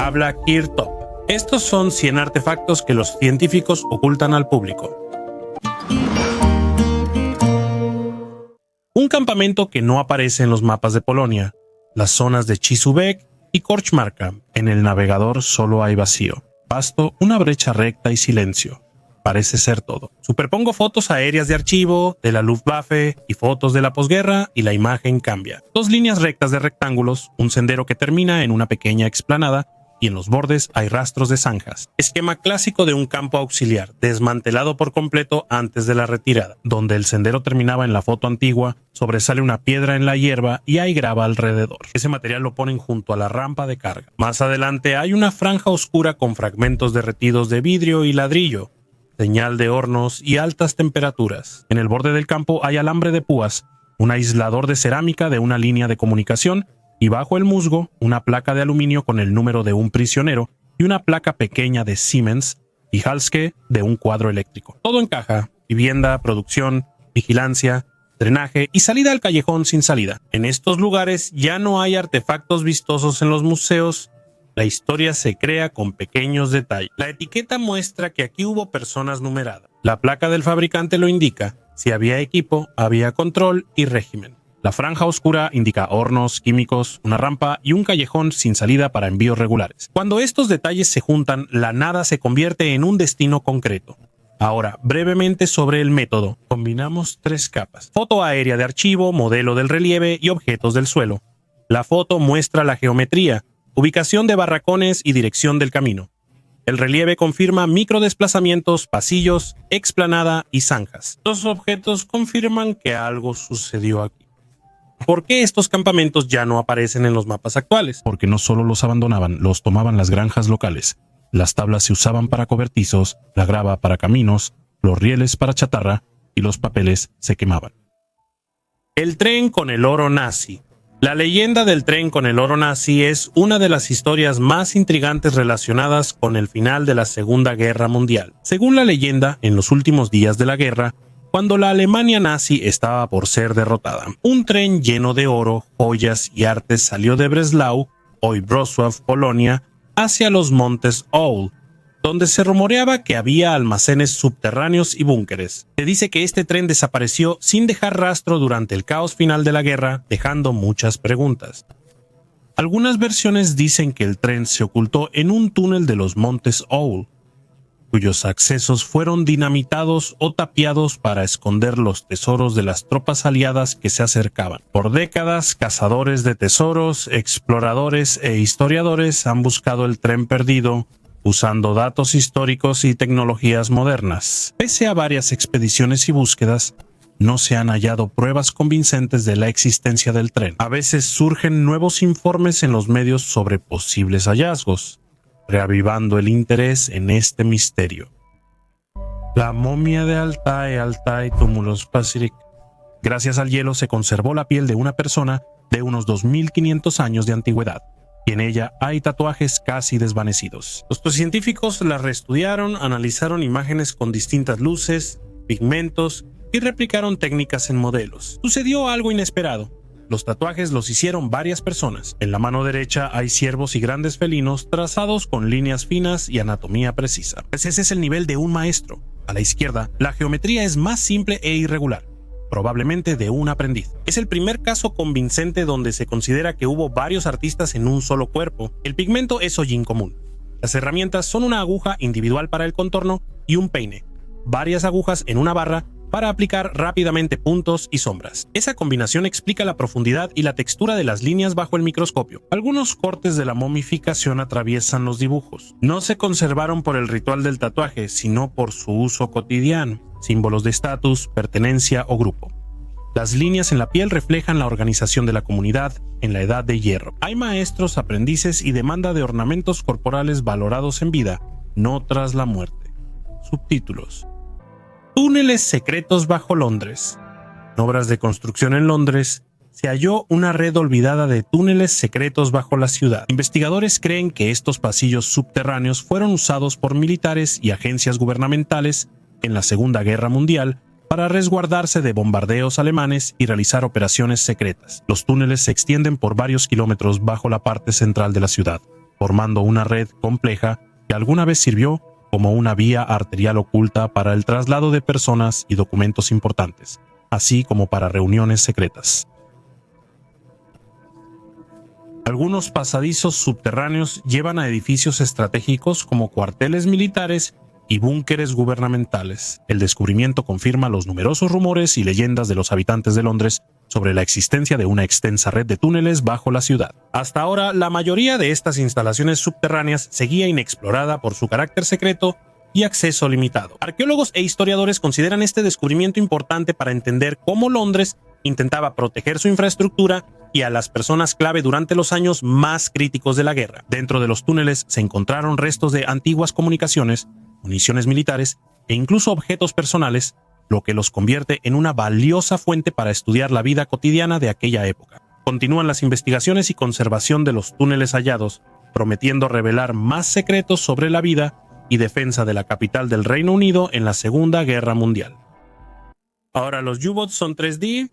habla Kirtop. Estos son 100 artefactos que los científicos ocultan al público. Un campamento que no aparece en los mapas de Polonia. Las zonas de Chizubek y Korczmarka. En el navegador solo hay vacío, pasto, una brecha recta y silencio. Parece ser todo. Superpongo fotos aéreas de archivo, de la Luftwaffe y fotos de la posguerra y la imagen cambia. 2 líneas rectas de rectángulos, un sendero que termina en una pequeña explanada y en los bordes hay rastros de zanjas. Esquema clásico de un campo auxiliar, desmantelado por completo antes de la retirada. Donde el sendero terminaba en la foto antigua, sobresale una piedra en la hierba y hay grava alrededor. Ese material lo ponen junto a la rampa de carga. Más adelante hay una franja oscura con fragmentos derretidos de vidrio y ladrillo, señal de hornos y altas temperaturas. En el borde del campo hay alambre de púas, un aislador de cerámica de una línea de comunicación y bajo el musgo una placa de aluminio con el número de un prisionero y una placa pequeña de Siemens y Halske de un cuadro eléctrico. Todo encaja: vivienda, producción, vigilancia, drenaje y salida al callejón sin salida. En estos lugares ya no hay artefactos vistosos en los museos. La historia se crea con pequeños detalles. La etiqueta muestra que aquí hubo personas numeradas. La placa del fabricante lo indica. Si había equipo, había control y régimen. La franja oscura indica hornos, químicos, una rampa y un callejón sin salida para envíos regulares. Cuando estos detalles se juntan, la nada se convierte en un destino concreto. Ahora, brevemente sobre el método. Combinamos 3 capas: foto aérea de archivo, modelo del relieve y objetos del suelo. La foto muestra la geometría, ubicación de barracones y dirección del camino. El relieve confirma microdesplazamientos, pasillos, explanada y zanjas. Los objetos confirman que algo sucedió aquí. ¿Por qué estos campamentos ya no aparecen en los mapas actuales? Porque no solo los abandonaban, los tomaban las granjas locales. Las tablas se usaban para cobertizos, la grava para caminos, los rieles para chatarra y los papeles se quemaban. El tren con el oro nazi. La leyenda del tren con el oro nazi es una de las historias más intrigantes relacionadas con el final de la Segunda Guerra Mundial. Según la leyenda, en los últimos días de la guerra, cuando la Alemania nazi estaba por ser derrotada, un tren lleno de oro, joyas y artes salió de Breslau, hoy Wrocław, Polonia, hacia los montes Owl, donde se rumoreaba que había almacenes subterráneos y búnkeres. Se dice que este tren desapareció sin dejar rastro durante el caos final de la guerra, dejando muchas preguntas. Algunas versiones dicen que el tren se ocultó en un túnel de los montes Owl, cuyos accesos fueron dinamitados o tapiados para esconder los tesoros de las tropas aliadas que se acercaban. Por décadas, cazadores de tesoros, exploradores e historiadores han buscado el tren perdido, usando datos históricos y tecnologías modernas. Pese a varias expediciones y búsquedas, no se han hallado pruebas convincentes de la existencia del tren. A veces surgen nuevos informes en los medios sobre posibles hallazgos, reavivando el interés en este misterio. La momia de Altai Tumulus Pasirik. Gracias al hielo se conservó la piel de una persona de unos 2500 años de antigüedad, y en ella hay tatuajes casi desvanecidos. Los científicos la reestudiaron, analizaron imágenes con distintas luces, pigmentos y replicaron técnicas en modelos. Sucedió algo inesperado. Los tatuajes los hicieron varias personas. En la mano derecha hay ciervos y grandes felinos trazados con líneas finas y anatomía precisa. Pues ese es el nivel de un maestro. A la izquierda, la geometría es más simple e irregular, probablemente de un aprendiz. Es el primer caso convincente donde se considera que hubo varios artistas en un solo cuerpo. El pigmento es hollín común. Las herramientas son una aguja individual para el contorno y un peine, varias agujas en una barra para aplicar rápidamente puntos y sombras. Esa combinación explica la profundidad y la textura de las líneas bajo el microscopio. Algunos cortes de la momificación atraviesan los dibujos. No se conservaron por el ritual del tatuaje, sino por su uso cotidiano, símbolos de estatus, pertenencia o grupo. Las líneas en la piel reflejan la organización de la comunidad en la Edad de Hierro. Hay maestros, aprendices y demanda de ornamentos corporales valorados en vida, no tras la muerte. Subtítulos: Túneles secretos bajo Londres. En obras de construcción en Londres, se halló una red olvidada de túneles secretos bajo la ciudad. Investigadores creen que estos pasillos subterráneos fueron usados por militares y agencias gubernamentales en la Segunda Guerra Mundial para resguardarse de bombardeos alemanes y realizar operaciones secretas. Los túneles se extienden por varios kilómetros bajo la parte central de la ciudad. formando una red compleja que alguna vez sirvió como una vía arterial oculta para el traslado de personas y documentos importantes, así como para reuniones secretas. Algunos pasadizos subterráneos llevan a edificios estratégicos como cuarteles militares y búnkeres gubernamentales. El descubrimiento confirma los numerosos rumores y leyendas de los habitantes de Londres sobre la existencia de una extensa red de túneles bajo la ciudad. Hasta ahora, la mayoría de estas instalaciones subterráneas seguía inexplorada por su carácter secreto y acceso limitado. Arqueólogos e historiadores consideran este descubrimiento importante para entender cómo Londres intentaba proteger su infraestructura y a las personas clave durante los años más críticos de la guerra. Dentro de los túneles se encontraron restos de antiguas comunicaciones, municiones militares e incluso objetos personales, lo que los convierte en una valiosa fuente para estudiar la vida cotidiana de aquella época. Continúan las investigaciones y conservación de los túneles hallados, prometiendo revelar más secretos sobre la vida y defensa de la capital del Reino Unido en la Segunda Guerra Mundial. Ahora los U-Boats son 3D.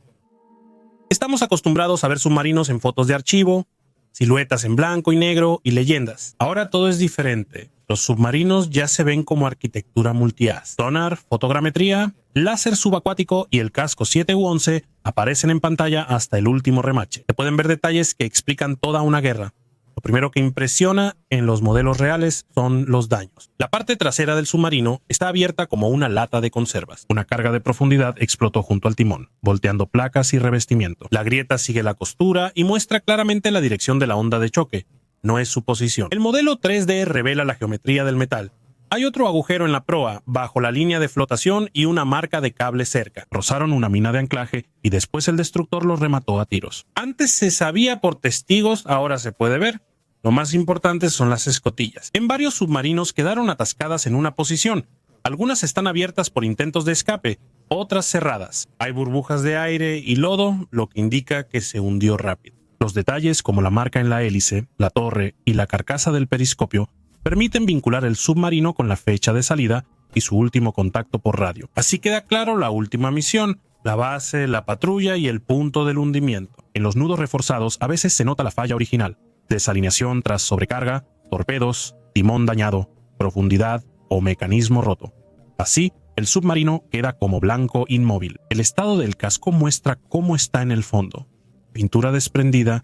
Estamos acostumbrados a ver submarinos en fotos de archivo, siluetas en blanco y negro y leyendas. Ahora todo es diferente. Los submarinos ya se ven como arquitectura multihaz. Sonar, fotogrametría, láser subacuático y el casco 7 u 11 aparecen en pantalla hasta el último remache. Se pueden ver detalles que explican toda una guerra. Lo primero que impresiona en los modelos reales son los daños. La parte trasera del submarino está abierta como una lata de conservas. Una carga de profundidad explotó junto al timón, volteando placas y revestimiento. La grieta sigue la costura y muestra claramente la dirección de la onda de choque. No es su posición. El modelo 3D revela la geometría del metal. Hay otro agujero en la proa, bajo la línea de flotación y una marca de cable cerca. Rozaron una mina de anclaje y después el destructor los remató a tiros. Antes se sabía por testigos, ahora se puede ver. Lo más importante son las escotillas. En varios submarinos quedaron atascadas en una posición. Algunas están abiertas por intentos de escape, otras cerradas. Hay burbujas de aire y lodo, lo que indica que se hundió rápido. Los detalles, como la marca en la hélice, la torre y la carcasa del periscopio, permiten vincular el submarino con la fecha de salida y su último contacto por radio. Así queda claro la última misión, la base, la patrulla y el punto del hundimiento. En los nudos reforzados a veces se nota la falla original: desalineación tras sobrecarga, torpedos, timón dañado, profundidad o mecanismo roto. Así, el submarino queda como blanco inmóvil. El estado del casco muestra cómo está en el fondo: pintura desprendida,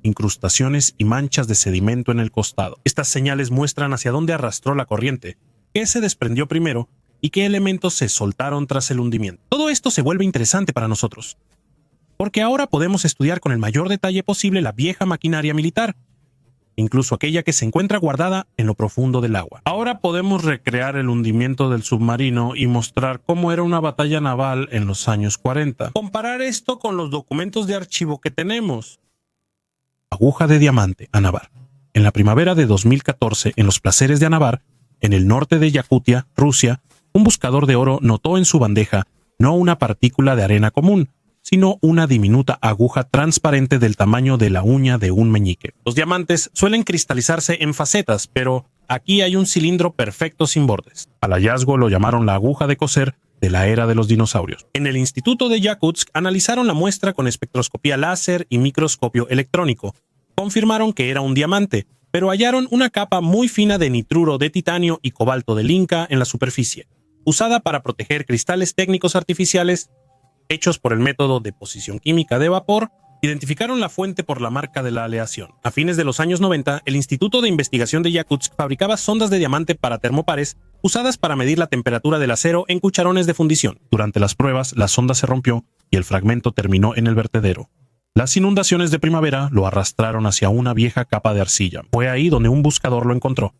incrustaciones y manchas de sedimento en el costado. Estas señales muestran hacia dónde arrastró la corriente, qué se desprendió primero y qué elementos se soltaron tras el hundimiento. Todo esto se vuelve interesante para nosotros, porque ahora podemos estudiar con el mayor detalle posible la vieja maquinaria militar, incluso aquella que se encuentra guardada en lo profundo del agua. Ahora podemos recrear el hundimiento del submarino y mostrar cómo era una batalla naval en los años 40. Comparar esto con los documentos de archivo que tenemos. Aguja de diamante, Anabar. En la primavera de 2014, en los placeres de Anabar, en el norte de Yakutia, Rusia, un buscador de oro notó en su bandeja no una partícula de arena común, sino una diminuta aguja transparente del tamaño de la uña de un meñique. Los diamantes suelen cristalizarse en facetas, pero aquí hay un cilindro perfecto sin bordes. Al hallazgo lo llamaron la aguja de coser de la era de los dinosaurios. En el Instituto de Yakutsk analizaron la muestra con espectroscopía láser y microscopio electrónico. Confirmaron que era un diamante, pero hallaron una capa muy fina de nitruro de titanio y cobalto del Inca en la superficie, usada para proteger cristales técnicos artificiales hechos por el método de posición química de vapor. Identificaron la fuente por la marca de la aleación. A fines de los años 90, el Instituto de Investigación de Yakutsk fabricaba sondas de diamante para termopares usadas para medir la temperatura del acero en cucharones de fundición. Durante las pruebas, la sonda se rompió y el fragmento terminó en el vertedero. Las inundaciones de primavera lo arrastraron hacia una vieja capa de arcilla. Fue ahí donde un buscador lo encontró.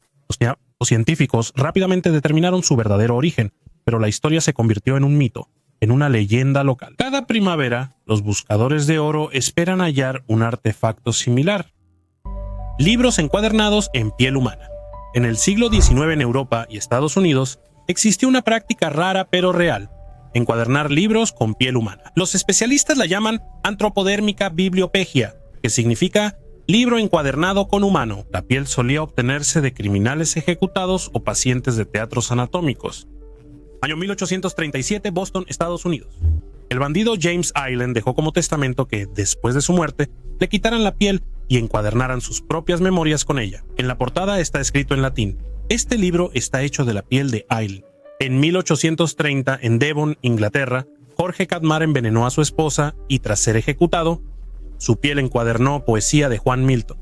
Los científicos rápidamente determinaron su verdadero origen, pero la historia se convirtió en un mito, en una leyenda local. Cada primavera, los buscadores de oro esperan hallar un artefacto similar: libros encuadernados en piel humana. En el siglo XIX en Europa y Estados Unidos existió una práctica rara pero real: encuadernar libros con piel humana. Los especialistas la llaman antropodérmica bibliopegia, que significa libro encuadernado con humano. La piel solía obtenerse de criminales ejecutados o pacientes de teatros anatómicos. Año 1837, Boston, Estados Unidos. El bandido James Island dejó como testamento que, después de su muerte, le quitaran la piel y encuadernaran sus propias memorias con ella. En la portada está escrito en latín: este libro está hecho de la piel de Island. En 1830, en Devon, Inglaterra, Jorge Cadmar envenenó a su esposa y, tras ser ejecutado, su piel encuadernó poesía de Juan Milton.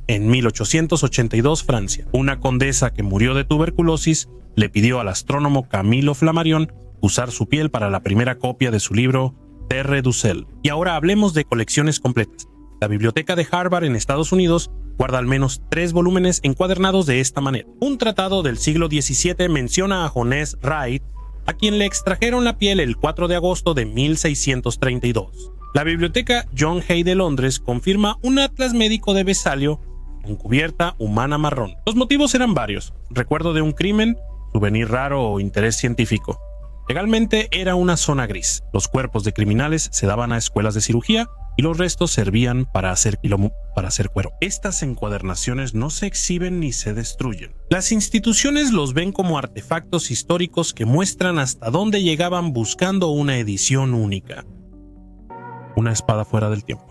En 1882, Francia, una condesa que murió de tuberculosis le pidió al astrónomo Camilo Flammarion usar su piel para la primera copia de su libro Terre du Ciel. Y ahora hablemos de colecciones completas. La biblioteca de Harvard en Estados Unidos guarda al menos 3 volúmenes encuadernados de esta manera. Un tratado del siglo XVII menciona a Johannes Wright, a quien le extrajeron la piel el 4 de agosto de 1632. La biblioteca John Hay de Londres confirma un atlas médico de Vesalio con cubierta humana marrón. Los motivos eran varios: recuerdo de un crimen, souvenir raro o interés científico. Legalmente era una zona gris. Los cuerpos de criminales se daban a escuelas de cirugía y los restos servían para hacer cuero. Estas encuadernaciones no se exhiben ni se destruyen. Las instituciones los ven como artefactos históricos que muestran hasta dónde llegaban buscando una edición única. Una espada fuera del tiempo.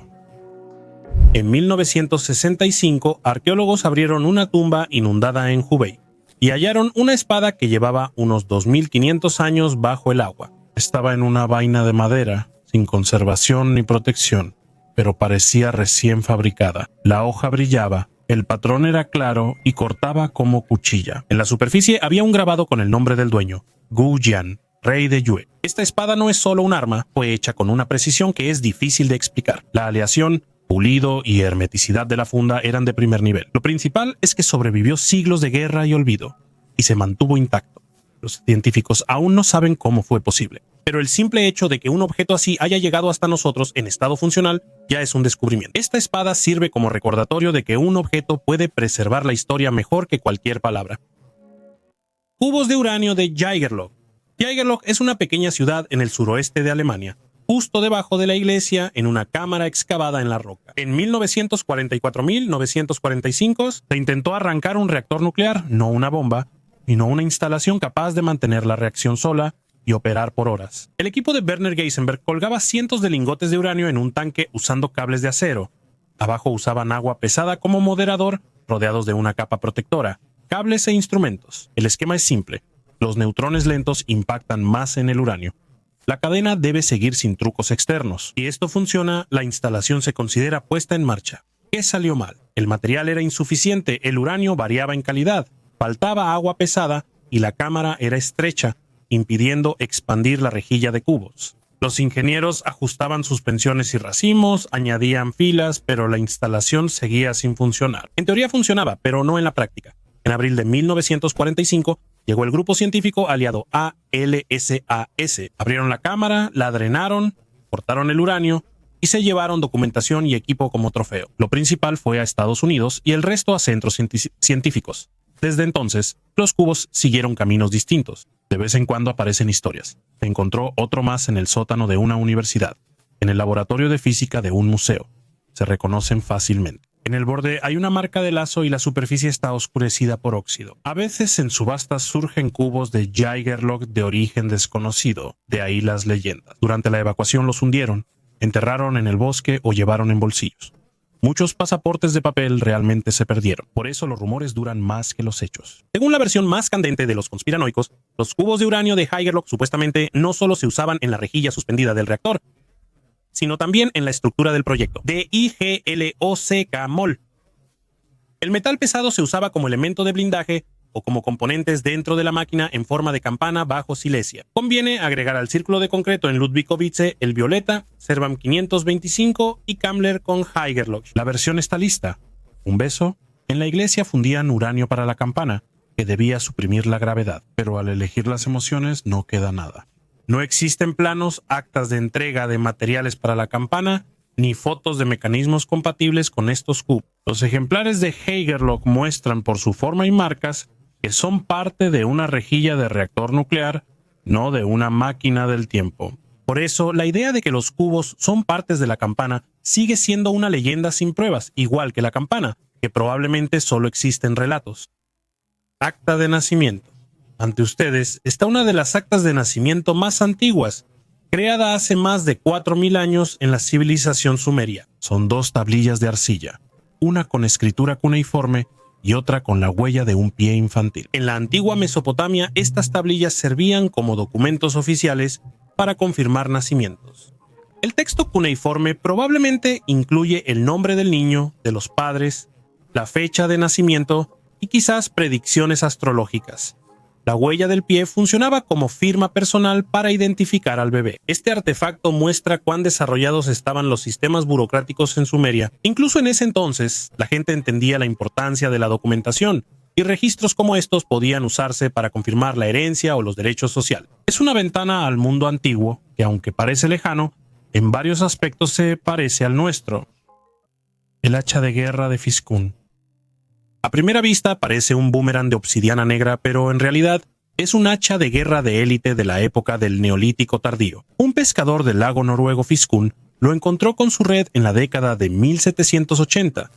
En 1965, arqueólogos abrieron una tumba inundada en Hubei y hallaron una espada que llevaba unos 2500 años bajo el agua. Estaba en una vaina de madera, sin conservación ni protección, pero parecía recién fabricada. La hoja brillaba, el patrón era claro y cortaba como cuchilla. En la superficie había un grabado con el nombre del dueño: Gu Jian, rey de Yue. Esta espada no es solo un arma, fue hecha con una precisión que es difícil de explicar. La aleación, pulido y hermeticidad de la funda eran de primer nivel. Lo principal es que sobrevivió siglos de guerra y olvido, y se mantuvo intacto. Los científicos aún no saben cómo fue posible, pero el simple hecho de que un objeto así haya llegado hasta nosotros en estado funcional ya es un descubrimiento. Esta espada sirve como recordatorio de que un objeto puede preservar la historia mejor que cualquier palabra. Cubos de uranio de Jägerloch. Jägerloch es una pequeña ciudad en el suroeste de Alemania, justo debajo de la iglesia, en una cámara excavada en la roca. En 1945 se intentó arrancar un reactor nuclear, no una bomba, sino una instalación capaz de mantener la reacción sola y operar por horas. El equipo de Werner Heisenberg colgaba cientos de lingotes de uranio en un tanque usando cables de acero. Abajo usaban agua pesada como moderador, rodeados de una capa protectora, cables e instrumentos. El esquema es simple: los neutrones lentos impactan más en el uranio. La cadena debe seguir sin trucos externos. Si esto funciona, la instalación se considera puesta en marcha. ¿Qué salió mal? El material era insuficiente, el uranio variaba en calidad, faltaba agua pesada y la cámara era estrecha, impidiendo expandir la rejilla de cubos. Los ingenieros ajustaban suspensiones y racimos, añadían filas, pero la instalación seguía sin funcionar. En teoría funcionaba, pero no en la práctica. En abril de 1945, llegó el grupo científico aliado ALSAS. Abrieron la cámara, la drenaron, cortaron el uranio y se llevaron documentación y equipo como trofeo. Lo principal fue a Estados Unidos y el resto a centros científicos. Desde entonces, los cubos siguieron caminos distintos. De vez en cuando aparecen historias. Se encontró otro más en el sótano de una universidad, en el laboratorio de física de un museo. Se reconocen fácilmente. En el borde hay una marca de lazo y la superficie está oscurecida por óxido. A veces en subastas surgen cubos de Jägerloch de origen desconocido, de ahí las leyendas. Durante la evacuación los hundieron, enterraron en el bosque o llevaron en bolsillos. Muchos pasaportes de papel realmente se perdieron. Por eso los rumores duran más que los hechos. Según la versión más candente de los conspiranoicos, los cubos de uranio de Jägerloch supuestamente no solo se usaban en la rejilla suspendida del reactor, sino también en la estructura del proyecto, DIGLOCK-MOL. El metal pesado se usaba como elemento de blindaje o como componentes dentro de la máquina en forma de campana bajo silesia. Conviene agregar al círculo de concreto en Ludwikowice el violeta, Servam 525 y Kammler con Jägerloch. La versión está lista. Un beso. En la iglesia fundían uranio para la campana, que debía suprimir la gravedad, pero al elegir las emociones no queda nada. No existen planos, actas de entrega de materiales para la campana, ni fotos de mecanismos compatibles con estos cubos. Los ejemplares de Jägerloch muestran por su forma y marcas que son parte de una rejilla de reactor nuclear, no de una máquina del tiempo. Por eso, la idea de que los cubos son partes de la campana sigue siendo una leyenda sin pruebas, igual que la campana, que probablemente solo existen relatos. Acta de nacimiento. Ante ustedes está una de las actas de nacimiento más antiguas. creada hace más de 4000 años en la civilización sumeria. Son 2 tablillas de arcilla, una con escritura cuneiforme y otra con la huella de un pie infantil. En la antigua Mesopotamia, estas tablillas servían como documentos oficiales para confirmar nacimientos. El texto cuneiforme probablemente incluye el nombre del niño, de los padres, la fecha de nacimiento y quizás predicciones astrológicas. La huella del pie funcionaba como firma personal para identificar al bebé. Este artefacto muestra cuán desarrollados estaban los sistemas burocráticos en Sumeria. Incluso en ese entonces, la gente entendía la importancia de la documentación, y registros como estos podían usarse para confirmar la herencia o los derechos sociales. Es una ventana al mundo antiguo que, aunque parece lejano, en varios aspectos se parece al nuestro. El hacha de guerra de Fiskun. A primera vista parece un boomerang de obsidiana negra, pero en realidad es un hacha de guerra de élite de la época del Neolítico tardío. Un pescador del lago noruego Fiskun lo encontró con su red en la década de 1780.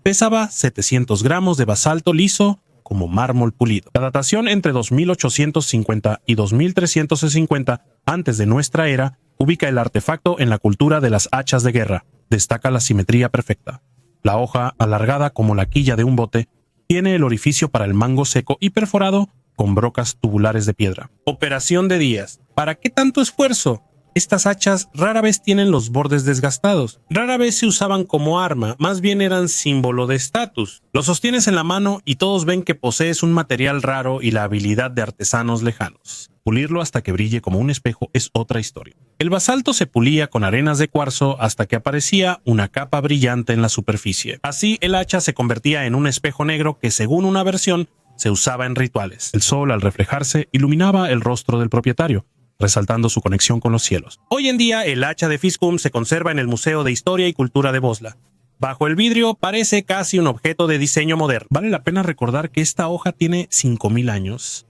Pesaba 700 gramos de basalto liso como mármol pulido. La datación entre 2850 y 2350 antes de nuestra era ubica el artefacto en la cultura de las hachas de guerra. Destaca la simetría perfecta. La hoja, alargada como la quilla de un bote, tiene el orificio para el mango seco y perforado con brocas tubulares de piedra. Operación de días. ¿Para qué tanto esfuerzo? Estas hachas rara vez tienen los bordes desgastados. Rara vez se usaban como arma, más bien eran símbolo de estatus. Lo sostienes en la mano y todos ven que posees un material raro y la habilidad de artesanos lejanos. Pulirlo hasta que brille como un espejo es otra historia. El basalto se pulía con arenas de cuarzo hasta que aparecía una capa brillante en la superficie. Así, el hacha se convertía en un espejo negro que, según una versión, se usaba en rituales. El sol, al reflejarse, iluminaba el rostro del propietario, resaltando su conexión con los cielos. Hoy en día, el hacha de Fiskun se conserva en el Museo de Historia y Cultura de Bosla. Bajo el vidrio parece casi un objeto de diseño moderno. Vale la pena recordar que esta hoja tiene 5000 años.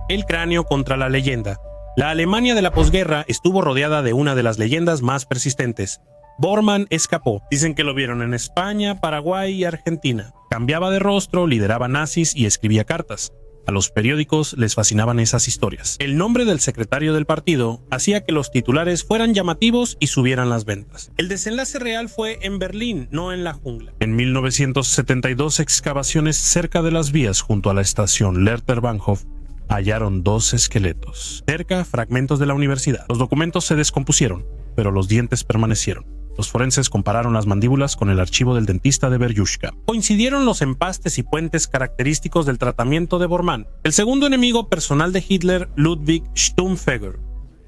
El cráneo contra la leyenda. La Alemania de la posguerra estuvo rodeada de una de las leyendas más persistentes. Bormann escapó. Dicen que lo vieron en España, Paraguay y Argentina. Cambiaba de rostro, lideraba nazis y escribía cartas. A los periódicos les fascinaban esas historias. El nombre del secretario del partido hacía que los titulares fueran llamativos y subieran las ventas. El desenlace real fue en Berlín, no en la jungla. En 1972, excavaciones cerca de las vías junto a la estación Lerterbahnhof hallaron 2 esqueletos. Cerca, fragmentos de la universidad. Los documentos se descompusieron, pero los dientes permanecieron. Los forenses compararon las mandíbulas con el archivo del dentista de Berjushka. Coincidieron los empastes y puentes característicos del tratamiento de Bormann, el segundo enemigo personal de Hitler, Ludwig Stumpfegger.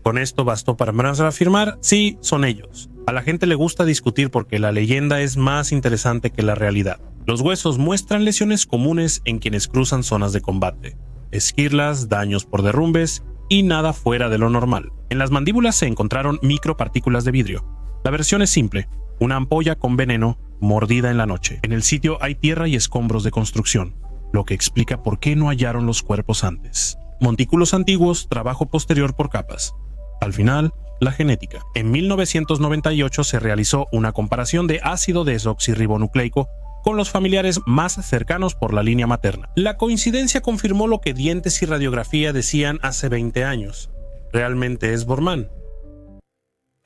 Con esto bastó para afirmar, sí, son ellos. A la gente le gusta discutir porque la leyenda es más interesante que la realidad. Los huesos muestran lesiones comunes en quienes cruzan zonas de combate. Esquirlas, daños por derrumbes y nada fuera de lo normal. En las mandíbulas se encontraron micropartículas de vidrio. La versión es simple, una ampolla con veneno mordida en la noche. En el sitio hay tierra y escombros de construcción, lo que explica por qué no hallaron los cuerpos antes. Montículos antiguos, trabajo posterior por capas. Al final, la genética. En 1998 se realizó una comparación de ácido desoxirribonucleico con los familiares más cercanos por la línea materna. La coincidencia confirmó lo que dientes y radiografía decían hace 20 años. Realmente es Bormann.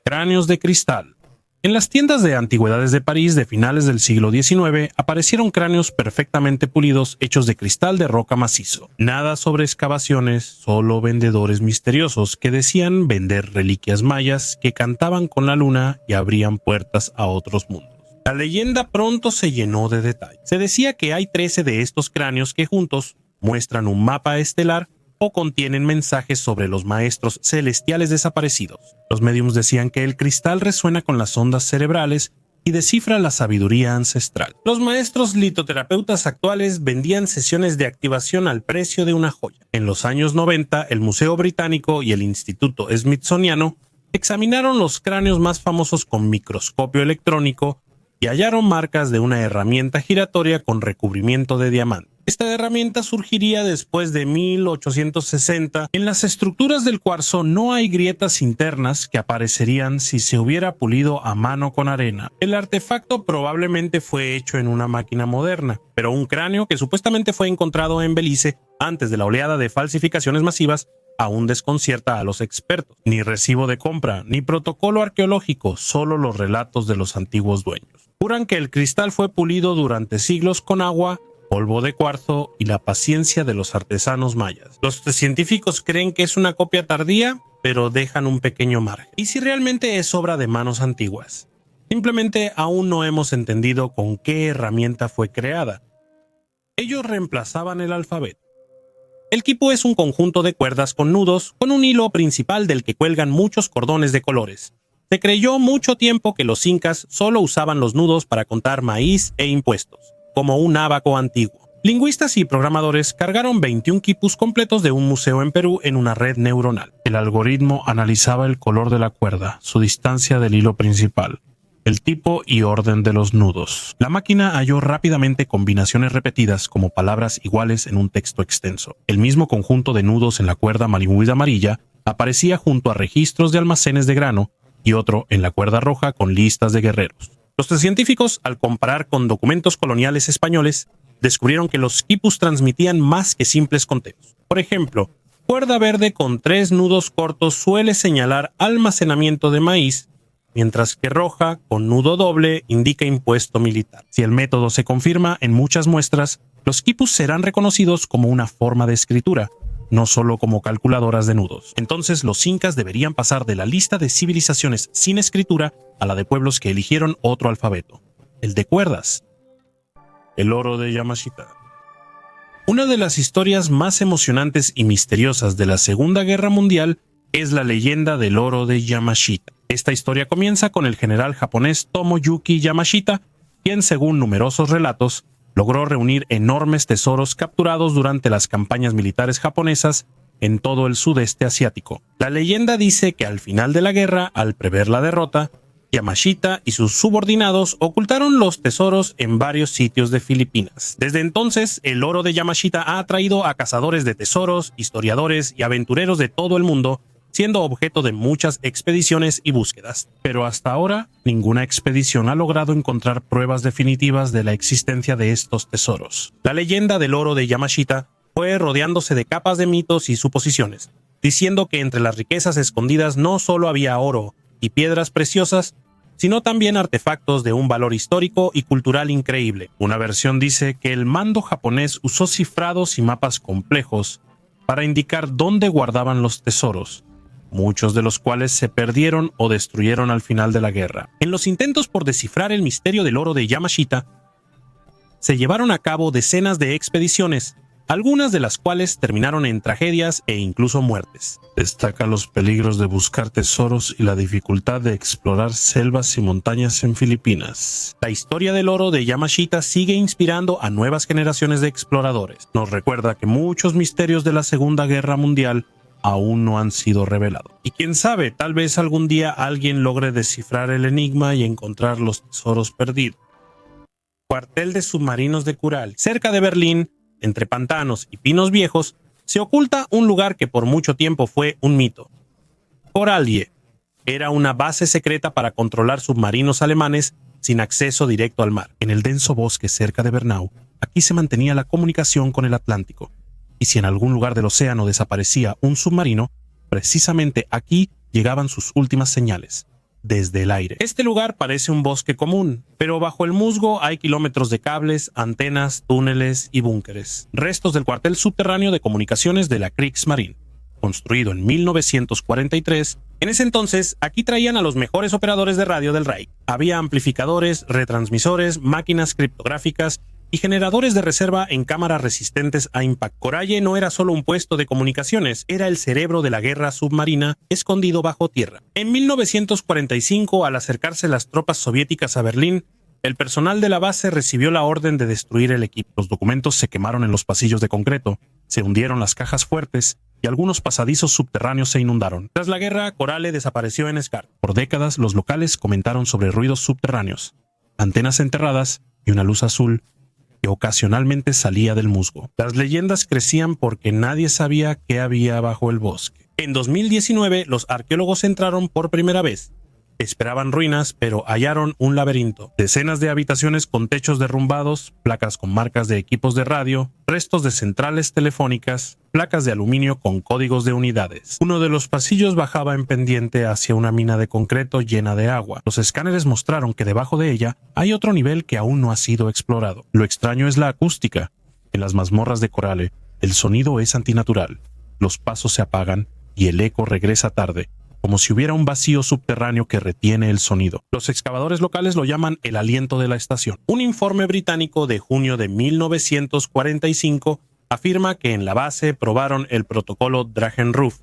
Cráneos de cristal. En las tiendas de antigüedades de París de finales del siglo XIX aparecieron cráneos perfectamente pulidos hechos de cristal de roca macizo. Nada sobre excavaciones, solo vendedores misteriosos que decían vender reliquias mayas que cantaban con la luna y abrían puertas a otros mundos. La leyenda pronto se llenó de detalles. Se decía que hay 13 de estos cráneos que juntos muestran un mapa estelar o contienen mensajes sobre los maestros celestiales desaparecidos. Los médiums decían que el cristal resuena con las ondas cerebrales y descifra la sabiduría ancestral. Los maestros litoterapeutas actuales vendían sesiones de activación al precio de una joya. En los años 90, el Museo Británico y el Instituto Smithsoniano examinaron los cráneos más famosos con microscopio electrónico y hallaron marcas de una herramienta giratoria con recubrimiento de diamante. Esta herramienta surgiría después de 1860. En las estructuras del cuarzo no hay grietas internas que aparecerían si se hubiera pulido a mano con arena. El artefacto probablemente fue hecho en una máquina moderna, pero un cráneo que supuestamente fue encontrado en Belice antes de la oleada de falsificaciones masivas aún desconcierta a los expertos. Ni recibo de compra, ni protocolo arqueológico, solo los relatos de los antiguos dueños. Juran que el cristal fue pulido durante siglos con agua, polvo de cuarzo y la paciencia de los artesanos mayas. Los científicos creen que es una copia tardía, pero dejan un pequeño margen. ¿Y si realmente es obra de manos antiguas? Simplemente aún no hemos entendido con qué herramienta fue creada. Ellos reemplazaban el alfabeto. El quipu es un conjunto de cuerdas con nudos, con un hilo principal del que cuelgan muchos cordones de colores. Se creyó mucho tiempo que los incas solo usaban los nudos para contar maíz e impuestos, como un ábaco antiguo. Lingüistas y programadores cargaron 21 quipus completos de un museo en Perú en una red neuronal. El algoritmo analizaba el color de la cuerda, su distancia del hilo principal, el tipo y orden de los nudos. La máquina halló rápidamente combinaciones repetidas como palabras iguales en un texto extenso. El mismo conjunto de nudos en la cuerda maligüida amarilla aparecía junto a registros de almacenes de grano y otro en la cuerda roja con listas de guerreros. Los científicos, al comparar con documentos coloniales españoles, descubrieron que los quipus transmitían más que simples conteos. Por ejemplo, cuerda verde con 3 nudos cortos suele señalar almacenamiento de maíz, mientras que roja con nudo doble indica impuesto militar. Si el método se confirma en muchas muestras, los quipus serán reconocidos como una forma de escritura, no solo como calculadoras de nudos. Entonces los incas deberían pasar de la lista de civilizaciones sin escritura a la de pueblos que eligieron otro alfabeto, el de cuerdas. El oro de Yamashita. Una de las historias más emocionantes y misteriosas de la Segunda Guerra Mundial es la leyenda del oro de Yamashita. Esta historia comienza con el general japonés Tomoyuki Yamashita, quien, según numerosos relatos, logró reunir enormes tesoros capturados durante las campañas militares japonesas en todo el sudeste asiático. La leyenda dice que al final de la guerra, al prever la derrota, Yamashita y sus subordinados ocultaron los tesoros en varios sitios de Filipinas. Desde entonces, el oro de Yamashita ha atraído a cazadores de tesoros, historiadores y aventureros de todo el mundo, siendo objeto de muchas expediciones y búsquedas. Pero hasta ahora, ninguna expedición ha logrado encontrar pruebas definitivas de la existencia de estos tesoros. La leyenda del oro de Yamashita fue rodeándose de capas de mitos y suposiciones, diciendo que entre las riquezas escondidas no solo había oro y piedras preciosas, sino también artefactos de un valor histórico y cultural increíble. Una versión dice que el mando japonés usó cifrados y mapas complejos para indicar dónde guardaban los tesoros, muchos de los cuales se perdieron o destruyeron al final de la guerra. En los intentos por descifrar el misterio del oro de Yamashita, se llevaron a cabo decenas de expediciones, algunas de las cuales terminaron en tragedias e incluso muertes. Destaca los peligros de buscar tesoros y la dificultad de explorar selvas y montañas en Filipinas. La historia del oro de Yamashita sigue inspirando a nuevas generaciones de exploradores. Nos recuerda que muchos misterios de la Segunda Guerra Mundial aún no han sido revelados. Y quién sabe, tal vez algún día alguien logre descifrar el enigma y encontrar los tesoros perdidos. Cuartel de submarinos de Kural. Cerca de Berlín, entre pantanos y pinos viejos, se oculta un lugar que por mucho tiempo fue un mito. Coralie era una base secreta para controlar submarinos alemanes sin acceso directo al mar. En el denso bosque cerca de Bernau, aquí se mantenía la comunicación con el Atlántico. Y si en algún lugar del océano desaparecía un submarino, precisamente aquí llegaban sus últimas señales, desde el aire. Este lugar parece un bosque común, pero bajo el musgo hay kilómetros de cables, antenas, túneles y búnkeres. Restos del cuartel subterráneo de comunicaciones de la Kriegsmarine, construido en 1943. En ese entonces, aquí traían a los mejores operadores de radio del Reich. Había amplificadores, retransmisores, máquinas criptográficas y generadores de reserva en cámaras resistentes a impacto. Coralie no era solo un puesto de comunicaciones, era el cerebro de la guerra submarina escondido bajo tierra. En 1945, al acercarse las tropas soviéticas a Berlín, el personal de la base recibió la orden de destruir el equipo. Los documentos se quemaron en los pasillos de concreto, se hundieron las cajas fuertes y algunos pasadizos subterráneos se inundaron. Tras la guerra, Coralie desapareció en Scar. Por décadas, los locales comentaron sobre ruidos subterráneos, antenas enterradas y una luz azul que ocasionalmente salía del musgo. Las leyendas crecían porque nadie sabía qué había bajo el bosque. En 2019, los arqueólogos entraron por primera vez Esperaban ruinas, pero hallaron un laberinto. Decenas de habitaciones con techos derrumbados, placas con marcas de equipos de radio, restos de centrales telefónicas, placas de aluminio con códigos de unidades. Uno de los pasillos bajaba en pendiente hacia una mina de concreto llena de agua. Los escáneres mostraron que debajo de ella hay otro nivel que aún no ha sido explorado. Lo extraño es la acústica. En las mazmorras de Corale, el sonido es antinatural. Los pasos se apagan y el eco regresa tarde, como si hubiera un vacío subterráneo que retiene el sonido. Los excavadores locales lo llaman el aliento de la estación. Un informe británico de junio de 1945 afirma que en la base probaron el protocolo Drachen-Ruff,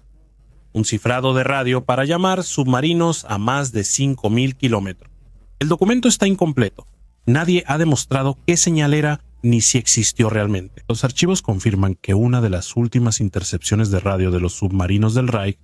un cifrado de radio para llamar submarinos a más de 5.000 kilómetros. El documento está incompleto. Nadie ha demostrado qué señal era ni si existió realmente. Los archivos confirman que una de las últimas intercepciones de radio de los submarinos del Reich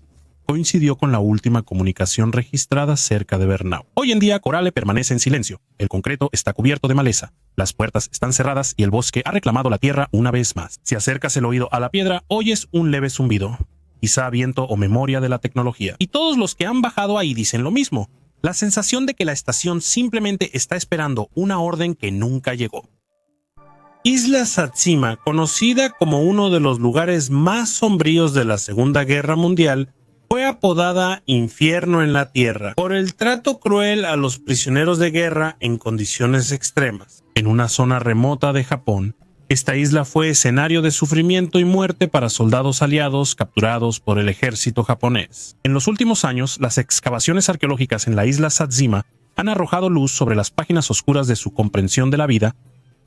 coincidió con la última comunicación registrada cerca de Bernau. Hoy en día, Corale permanece en silencio. El concreto está cubierto de maleza. Las puertas están cerradas y el bosque ha reclamado la tierra una vez más. Si acercas el oído a la piedra, oyes un leve zumbido. Quizá viento o memoria de la tecnología. Y todos los que han bajado ahí dicen lo mismo. La sensación de que la estación simplemente está esperando una orden que nunca llegó. Isla Satsuma, conocida como uno de los lugares más sombríos de la Segunda Guerra Mundial, fue apodada Infierno en la Tierra por el trato cruel a los prisioneros de guerra en condiciones extremas. En una zona remota de Japón, esta isla fue escenario de sufrimiento y muerte para soldados aliados capturados por el ejército japonés. En los últimos años, las excavaciones arqueológicas en la isla Satsuma han arrojado luz sobre las páginas oscuras de su comprensión de la vida,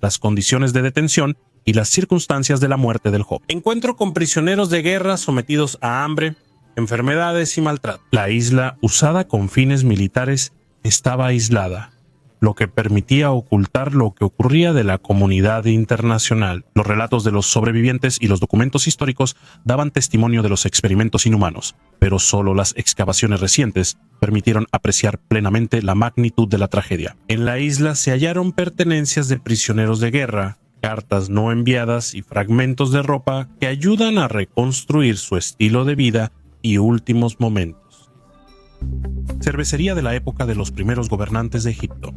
las condiciones de detención y las circunstancias de la muerte del joven. Encuentro con prisioneros de guerra sometidos a hambre, enfermedades y maltrato. La isla, usada con fines militares, estaba aislada, lo que permitía ocultar lo que ocurría de la comunidad internacional. Los relatos de los sobrevivientes y los documentos históricos daban testimonio de los experimentos inhumanos, pero solo las excavaciones recientes permitieron apreciar plenamente la magnitud de la tragedia. En la isla se hallaron pertenencias de prisioneros de guerra, cartas no enviadas y fragmentos de ropa que ayudan a reconstruir su estilo de vida y últimos momentos. Cervecería de la época de los primeros gobernantes de Egipto.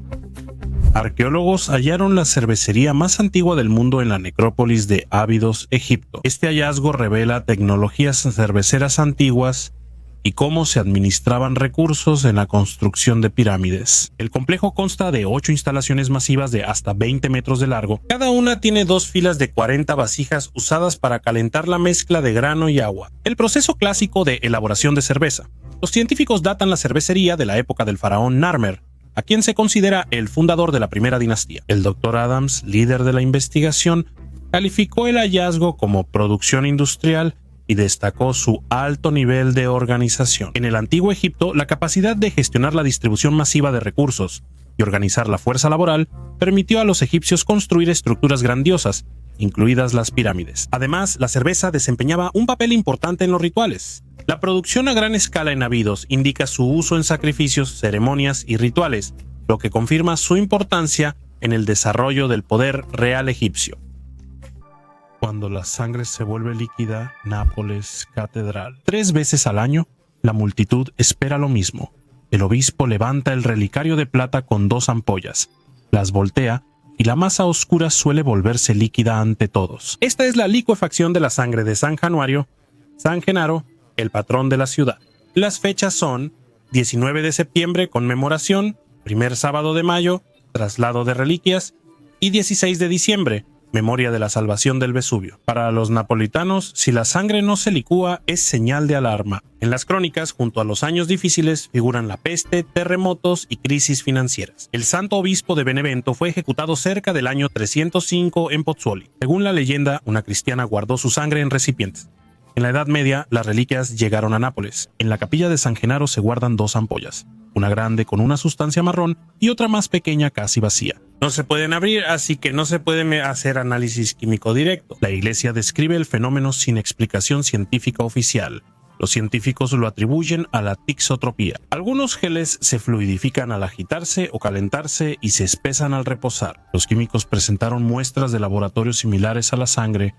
Arqueólogos hallaron la cervecería más antigua del mundo en la necrópolis de Abidos, Egipto. Este hallazgo revela tecnologías cerveceras antiguas y cómo se administraban recursos en la construcción de pirámides. El complejo consta de 8 instalaciones masivas de hasta 20 metros de largo. Cada una tiene 2 filas de 40 vasijas usadas para calentar la mezcla de grano y agua. El proceso clásico de elaboración de cerveza. Los científicos datan la cervecería de la época del faraón Narmer, a quien se considera el fundador de la primera dinastía. El Dr. Adams, líder de la investigación, calificó el hallazgo como producción industrial y destacó su alto nivel de organización. En el antiguo Egipto, la capacidad de gestionar la distribución masiva de recursos y organizar la fuerza laboral permitió a los egipcios construir estructuras grandiosas, incluidas las pirámides. Además, la cerveza desempeñaba un papel importante en los rituales. La producción a gran escala en Abidos indica su uso en sacrificios, ceremonias y rituales, lo que confirma su importancia en el desarrollo del poder real egipcio. Cuando la sangre se vuelve líquida, Nápoles, catedral. 3 veces al año, la multitud espera lo mismo. El obispo levanta el relicario de plata con 2 ampollas, las voltea y la masa oscura suele volverse líquida ante todos. Esta es la licuefacción de la sangre de San Januario, San Genaro, el patrón de la ciudad. Las fechas son 19 de septiembre, conmemoración, primer sábado de mayo, traslado de reliquias, y 16 de diciembre, memoria de la salvación del Vesubio. Para los napolitanos, si la sangre no se licúa, es señal de alarma. En las crónicas, junto a los años difíciles, figuran la peste, terremotos y crisis financieras. El santo obispo de Benevento fue ejecutado cerca del año 305 en Pozzuoli. Según la leyenda, una cristiana guardó su sangre en recipientes. En la Edad Media, las reliquias llegaron a Nápoles. En la capilla de San Genaro se guardan 2 ampollas, una grande con una sustancia marrón y otra más pequeña casi vacía. No se pueden abrir, así que no se puede hacer análisis químico directo. La Iglesia describe el fenómeno sin explicación científica oficial. Los científicos lo atribuyen a la tixotropía. Algunos geles se fluidifican al agitarse o calentarse y se espesan al reposar. Los químicos presentaron muestras de laboratorio similares a la sangre,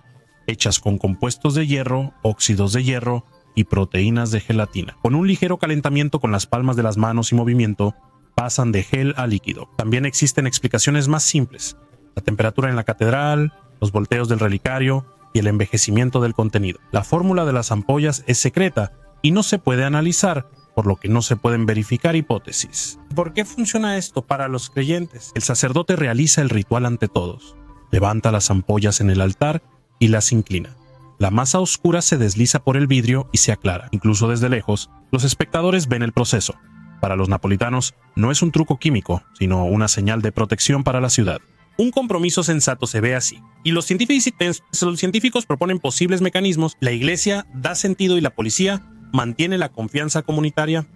hechas con compuestos de hierro, óxidos de hierro y proteínas de gelatina. Con un ligero calentamiento con las palmas de las manos y movimiento, pasan de gel a líquido. También existen explicaciones más simples: la temperatura en la catedral, los volteos del relicario y el envejecimiento del contenido. La fórmula de las ampollas es secreta y no se puede analizar, por lo que no se pueden verificar hipótesis. ¿Por qué funciona esto para los creyentes? El sacerdote realiza el ritual ante todos. Levanta las ampollas en el altar y las inclina. La masa oscura se desliza por el vidrio y se aclara. Incluso desde lejos, los espectadores ven el proceso. Para los napolitanos, no es un truco químico, sino una señal de protección para la ciudad. Un compromiso sensato se ve así, y los científicos proponen posibles mecanismos, la iglesia da sentido y la policía mantiene la confianza comunitaria.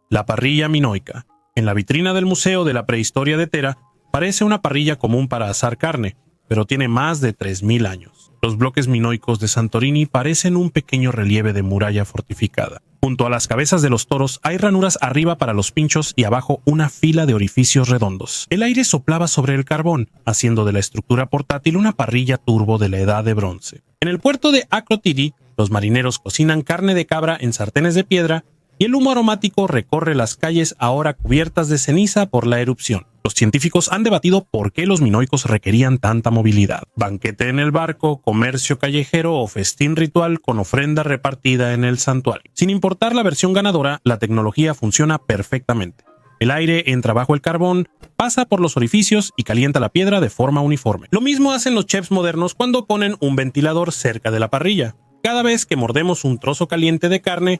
La parrilla minoica. En la vitrina del Museo de la Prehistoria de Tera, parece una parrilla común para asar carne, pero tiene más de 3000 años. Los bloques minoicos de Santorini parecen un pequeño relieve de muralla fortificada. Junto a las cabezas de los toros hay ranuras arriba para los pinchos y abajo una fila de orificios redondos. El aire soplaba sobre el carbón, haciendo de la estructura portátil una parrilla turbo de la edad de bronce. En el puerto de Akrotiri, los marineros cocinan carne de cabra en sartenes de piedra y el humo aromático recorre las calles ahora cubiertas de ceniza por la erupción. Los científicos han debatido por qué los minoicos requerían tanta movilidad. Banquete en el barco, comercio callejero o festín ritual con ofrenda repartida en el santuario. Sin importar la versión ganadora, la tecnología funciona perfectamente. El aire entra bajo el carbón, pasa por los orificios y calienta la piedra de forma uniforme. Lo mismo hacen los chefs modernos cuando ponen un ventilador cerca de la parrilla. Cada vez que mordemos un trozo caliente de carne,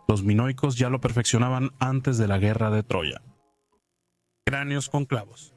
los minoicos ya lo perfeccionaban antes de la guerra de Troya. Cráneos con clavos.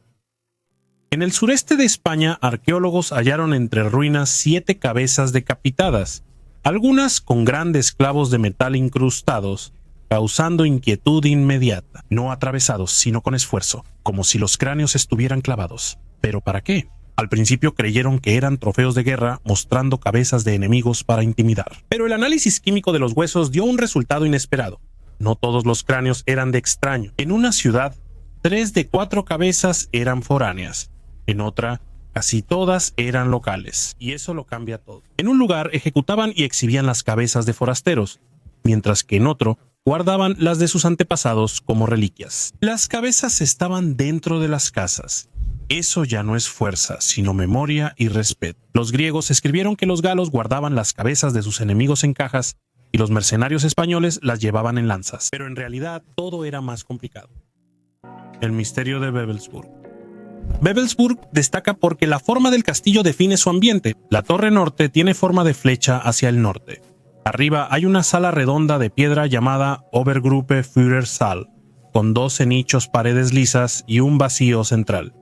En el sureste de España, arqueólogos hallaron entre ruinas 7 cabezas decapitadas, algunas con grandes clavos de metal incrustados, causando inquietud inmediata. No atravesados, sino con esfuerzo, como si los cráneos estuvieran clavados. ¿Pero para qué? Al principio creyeron que eran trofeos de guerra mostrando cabezas de enemigos para intimidar. Pero el análisis químico de los huesos dio un resultado inesperado. No todos los cráneos eran de extraño. En una ciudad, 3 de 4 cabezas eran foráneas. En otra, casi todas eran locales. Y eso lo cambia todo. En un lugar ejecutaban y exhibían las cabezas de forasteros, mientras que en otro guardaban las de sus antepasados como reliquias. Las cabezas estaban dentro de las casas. Eso ya no es fuerza, sino memoria y respeto. Los griegos escribieron que los galos guardaban las cabezas de sus enemigos en cajas y los mercenarios españoles las llevaban en lanzas. Pero en realidad todo era más complicado. El misterio de Wewelsburg. Wewelsburg destaca porque la forma del castillo define su ambiente. La torre norte tiene forma de flecha hacia el norte. Arriba hay una sala redonda de piedra llamada Obergruppe Führersaal, con 12 nichos, paredes lisas y un vacío central.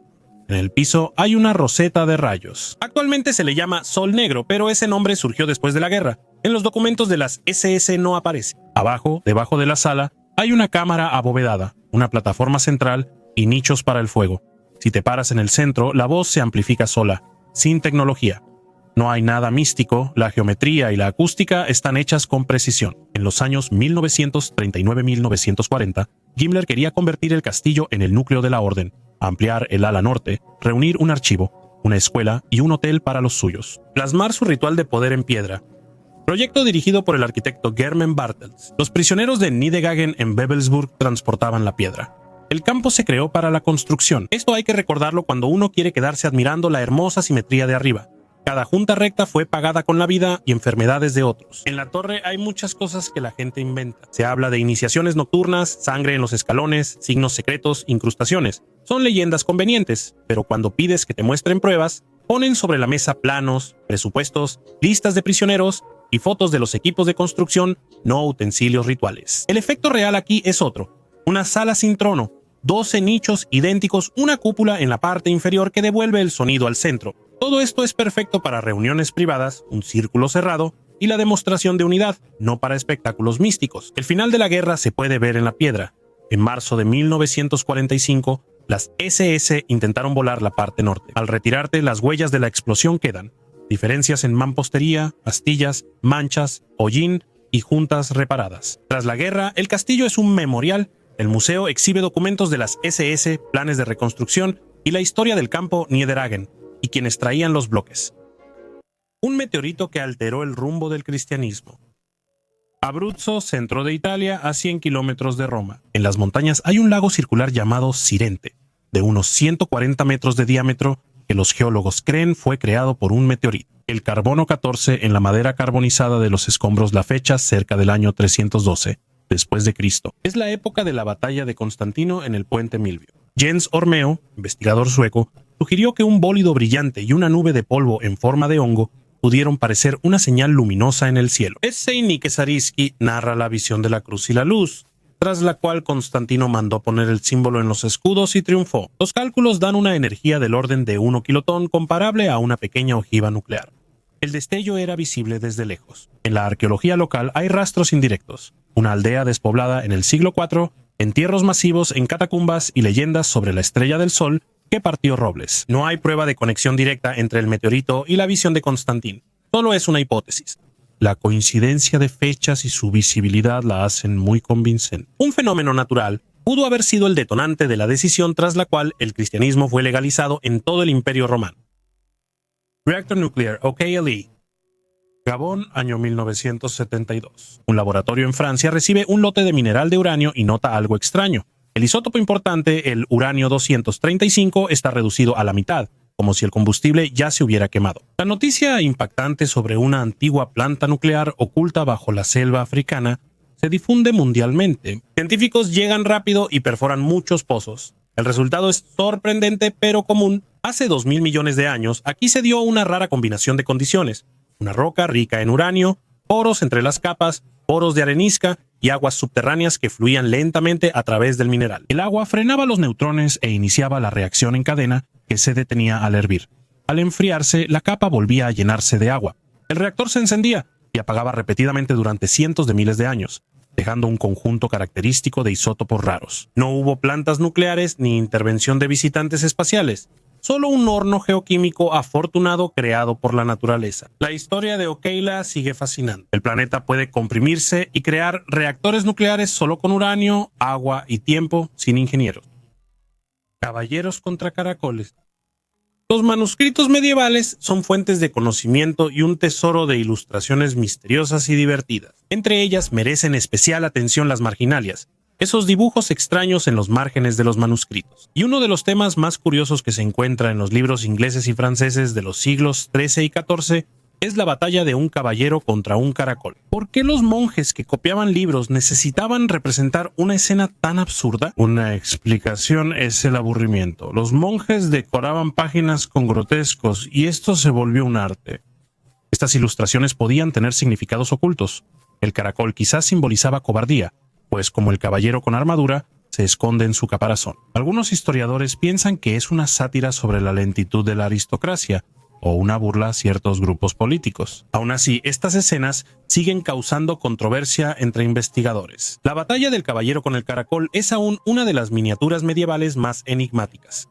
En el piso hay una roseta de rayos. Actualmente se le llama Sol Negro, pero ese nombre surgió después de la guerra. En los documentos de las SS no aparece. Abajo, debajo de la sala, hay una cámara abovedada, una plataforma central y nichos para el fuego. Si te paras en el centro, la voz se amplifica sola, sin tecnología. No hay nada místico, la geometría y la acústica están hechas con precisión. En los años 1939-1940, Himmler quería convertir el castillo en el núcleo de la orden, ampliar el ala norte, reunir un archivo, una escuela y un hotel para los suyos. Plasmar su ritual de poder en piedra. Proyecto dirigido por el arquitecto Germen Bartels. Los prisioneros de Niedergangen en Wewelsburg transportaban la piedra. El campo se creó para la construcción. Esto hay que recordarlo cuando uno quiere quedarse admirando la hermosa simetría de arriba. Cada junta recta fue pagada con la vida y enfermedades de otros. En la torre hay muchas cosas que la gente inventa. Se habla de iniciaciones nocturnas, sangre en los escalones, signos secretos, incrustaciones. Son leyendas convenientes, pero cuando pides que te muestren pruebas, ponen sobre la mesa planos, presupuestos, listas de prisioneros y fotos de los equipos de construcción, no utensilios rituales. El efecto real aquí es otro. Una sala sin trono, 12 nichos idénticos, una cúpula en la parte inferior que devuelve el sonido al centro. Todo esto es perfecto para reuniones privadas, un círculo cerrado y la demostración de unidad, no para espectáculos místicos. El final de la guerra se puede ver en la piedra. En marzo de 1945, las SS intentaron volar la parte norte. Al retirarte, las huellas de la explosión quedan. Diferencias en mampostería, astillas, manchas, hollín y juntas reparadas. Tras la guerra, el castillo es un memorial. El museo exhibe documentos de las SS, planes de reconstrucción y la historia del campo Niedergangen y quienes traían los bloques. un meteorito que alteró el rumbo del cristianismo. Abruzzo, centro de Italia, a 100 kilómetros de Roma. En las montañas hay un lago circular llamado Sirente, de unos 140 metros de diámetro, que los geólogos creen fue creado por un meteorito. El carbono 14 en la madera carbonizada de los escombros la fecha cerca del año 312, después de Cristo. Es la época de la batalla de Constantino en el puente Milvio. Jens Ormeo, investigador sueco, sugirió que un bólido brillante y una nube de polvo en forma de hongo pudieron parecer una señal luminosa en el cielo. Nick Zariski narra la visión de la cruz y la luz, tras la cual Constantino mandó poner el símbolo en los escudos y triunfó. Los cálculos dan una energía del orden de 1 kilotón comparable a una pequeña ojiva nuclear. El destello era visible desde lejos. En la arqueología local hay rastros indirectos. Una aldea despoblada en el siglo IV, entierros masivos en catacumbas y leyendas sobre la estrella del sol que partió Robles. No hay prueba de conexión directa entre el meteorito y la visión de Constantín. Solo es una hipótesis. La coincidencia de fechas y su visibilidad la hacen muy convincente. Un fenómeno natural pudo haber sido el detonante de la decisión tras la cual el cristianismo fue legalizado en todo el Imperio Romano. Reactor Nuclear, OKLE. Gabón, año 1972. Un laboratorio en Francia recibe un lote de mineral de uranio y nota algo extraño. El isótopo importante, el uranio 235, está reducido a la mitad, como si el combustible ya se hubiera quemado. La noticia impactante sobre una antigua planta nuclear oculta bajo la selva africana se difunde mundialmente. Científicos llegan rápido y perforan muchos pozos. El resultado es sorprendente pero común. Hace 2.000 millones de años, aquí se dio una rara combinación de condiciones. Una roca rica en uranio, poros entre las capas, poros de arenisca y aguas subterráneas que fluían lentamente a través del mineral. El agua frenaba los neutrones e iniciaba la reacción en cadena que se detenía al hervir. Al enfriarse, la capa volvía a llenarse de agua. El reactor se encendía y apagaba repetidamente durante cientos de miles de años, dejando un conjunto característico de isótopos raros. No hubo plantas nucleares ni intervención de visitantes espaciales. Solo un horno geoquímico afortunado creado por la naturaleza. La historia de Okeila sigue fascinante. El planeta puede comprimirse y crear reactores nucleares solo con uranio, agua y tiempo, sin ingenieros. Caballeros contra caracoles. Los manuscritos medievales son fuentes de conocimiento y un tesoro de ilustraciones misteriosas y divertidas. Entre ellas merecen especial atención las marginalias, esos dibujos extraños en los márgenes de los manuscritos. Y uno de los temas más curiosos que se encuentra en los libros ingleses y franceses de los siglos XIII y XIV es la batalla de un caballero contra un caracol. ¿Por qué los monjes que copiaban libros necesitaban representar una escena tan absurda? Una explicación es el aburrimiento. Los monjes decoraban páginas con grotescos y esto se volvió un arte. Estas ilustraciones podían tener significados ocultos. El caracol quizás simbolizaba cobardía, pues como el caballero con armadura, se esconde en su caparazón. Algunos historiadores piensan que es una sátira sobre la lentitud de la aristocracia, o una burla a ciertos grupos políticos. Aún así, estas escenas siguen causando controversia entre investigadores. La batalla del caballero con el caracol es aún una de las miniaturas medievales más enigmáticas.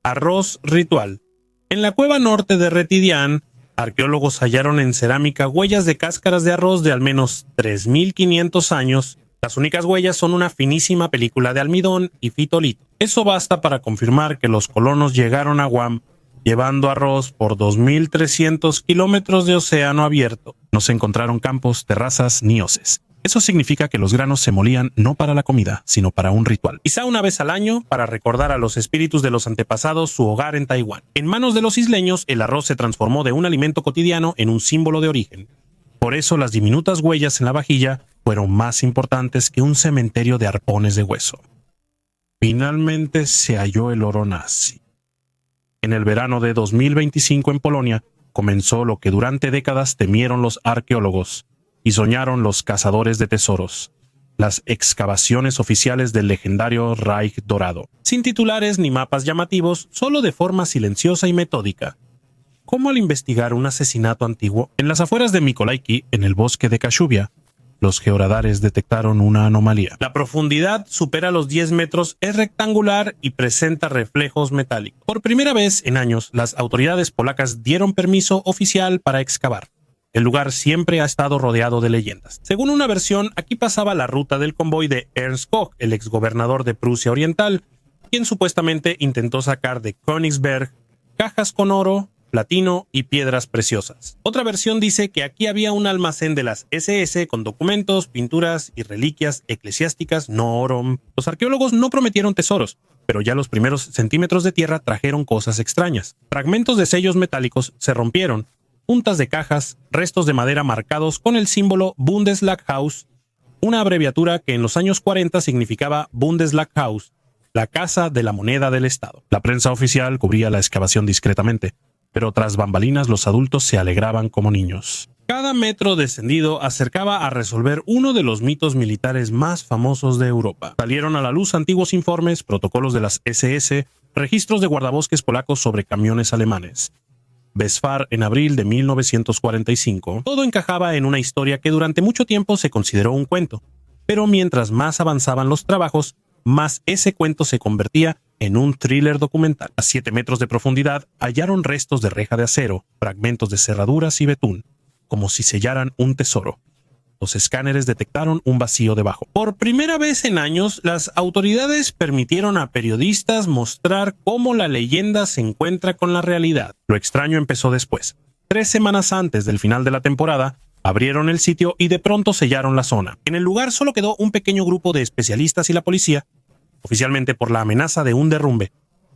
Arroz ritual. En la cueva norte de Retidian, arqueólogos hallaron en cerámica huellas de cáscaras de arroz de al menos 3.500 años. Las únicas huellas son una finísima película de almidón y fitolito. Eso basta para confirmar que los colonos llegaron a Guam llevando arroz por 2.300 kilómetros de océano abierto. No se encontraron campos, terrazas ni hoces. Eso significa que los granos se molían no para la comida, sino para un ritual. Quizá una vez al año, para recordar a los espíritus de los antepasados su hogar en Taiwán. En manos de los isleños, el arroz se transformó de un alimento cotidiano en un símbolo de origen. Por eso las diminutas huellas en la vajilla fueron más importantes que un cementerio de arpones de hueso. Finalmente se halló el oro nazi. En el verano de 2025 en Polonia comenzó lo que durante décadas temieron los arqueólogos y soñaron los cazadores de tesoros, las excavaciones oficiales del legendario Reich Dorado. Sin titulares ni mapas llamativos, solo de forma silenciosa y metódica. ¿Cómo al investigar un asesinato antiguo? En las afueras de Mykolaiki, en el bosque de Kashubia, los georadares detectaron una anomalía. La profundidad supera los 10 metros, es rectangular y presenta reflejos metálicos. Por primera vez en años, las autoridades polacas dieron permiso oficial para excavar. El lugar siempre ha estado rodeado de leyendas. Según una versión, aquí pasaba la ruta del convoy de Ernst Koch, el exgobernador de Prusia Oriental, quien supuestamente intentó sacar de Königsberg cajas con oro platino y piedras preciosas. Otra versión dice que aquí había un almacén de las SS con documentos, pinturas y reliquias eclesiásticas, no oro. Los arqueólogos no prometieron tesoros, pero ya los primeros centímetros de tierra trajeron cosas extrañas. Fragmentos de sellos metálicos se rompieron, puntas de cajas, restos de madera marcados con el símbolo Bundeslackhaus, una abreviatura que en los años 40 significaba Bundeslackhaus, la casa de la moneda del Estado. La prensa oficial cubría la excavación discretamente, pero tras bambalinas los adultos se alegraban como niños. Cada metro descendido acercaba a resolver uno de los mitos militares más famosos de Europa. Salieron a la luz antiguos informes, protocolos de las SS, registros de guardabosques polacos sobre camiones alemanes. Besfar en abril de 1945. Todo encajaba en una historia que durante mucho tiempo se consideró un cuento, pero mientras más avanzaban los trabajos, más ese cuento se convertía en un thriller documental. A 7 metros de profundidad hallaron restos de reja de acero, fragmentos de cerraduras y betún, como si sellaran un tesoro. Los escáneres detectaron un vacío debajo. Por primera vez en años, las autoridades permitieron a periodistas mostrar cómo la leyenda se encuentra con la realidad. Lo extraño empezó después. 3 semanas antes del final de la temporada, abrieron el sitio y de pronto sellaron la zona. En el lugar solo quedó un pequeño grupo de especialistas y la policía, oficialmente por la amenaza de un derrumbe,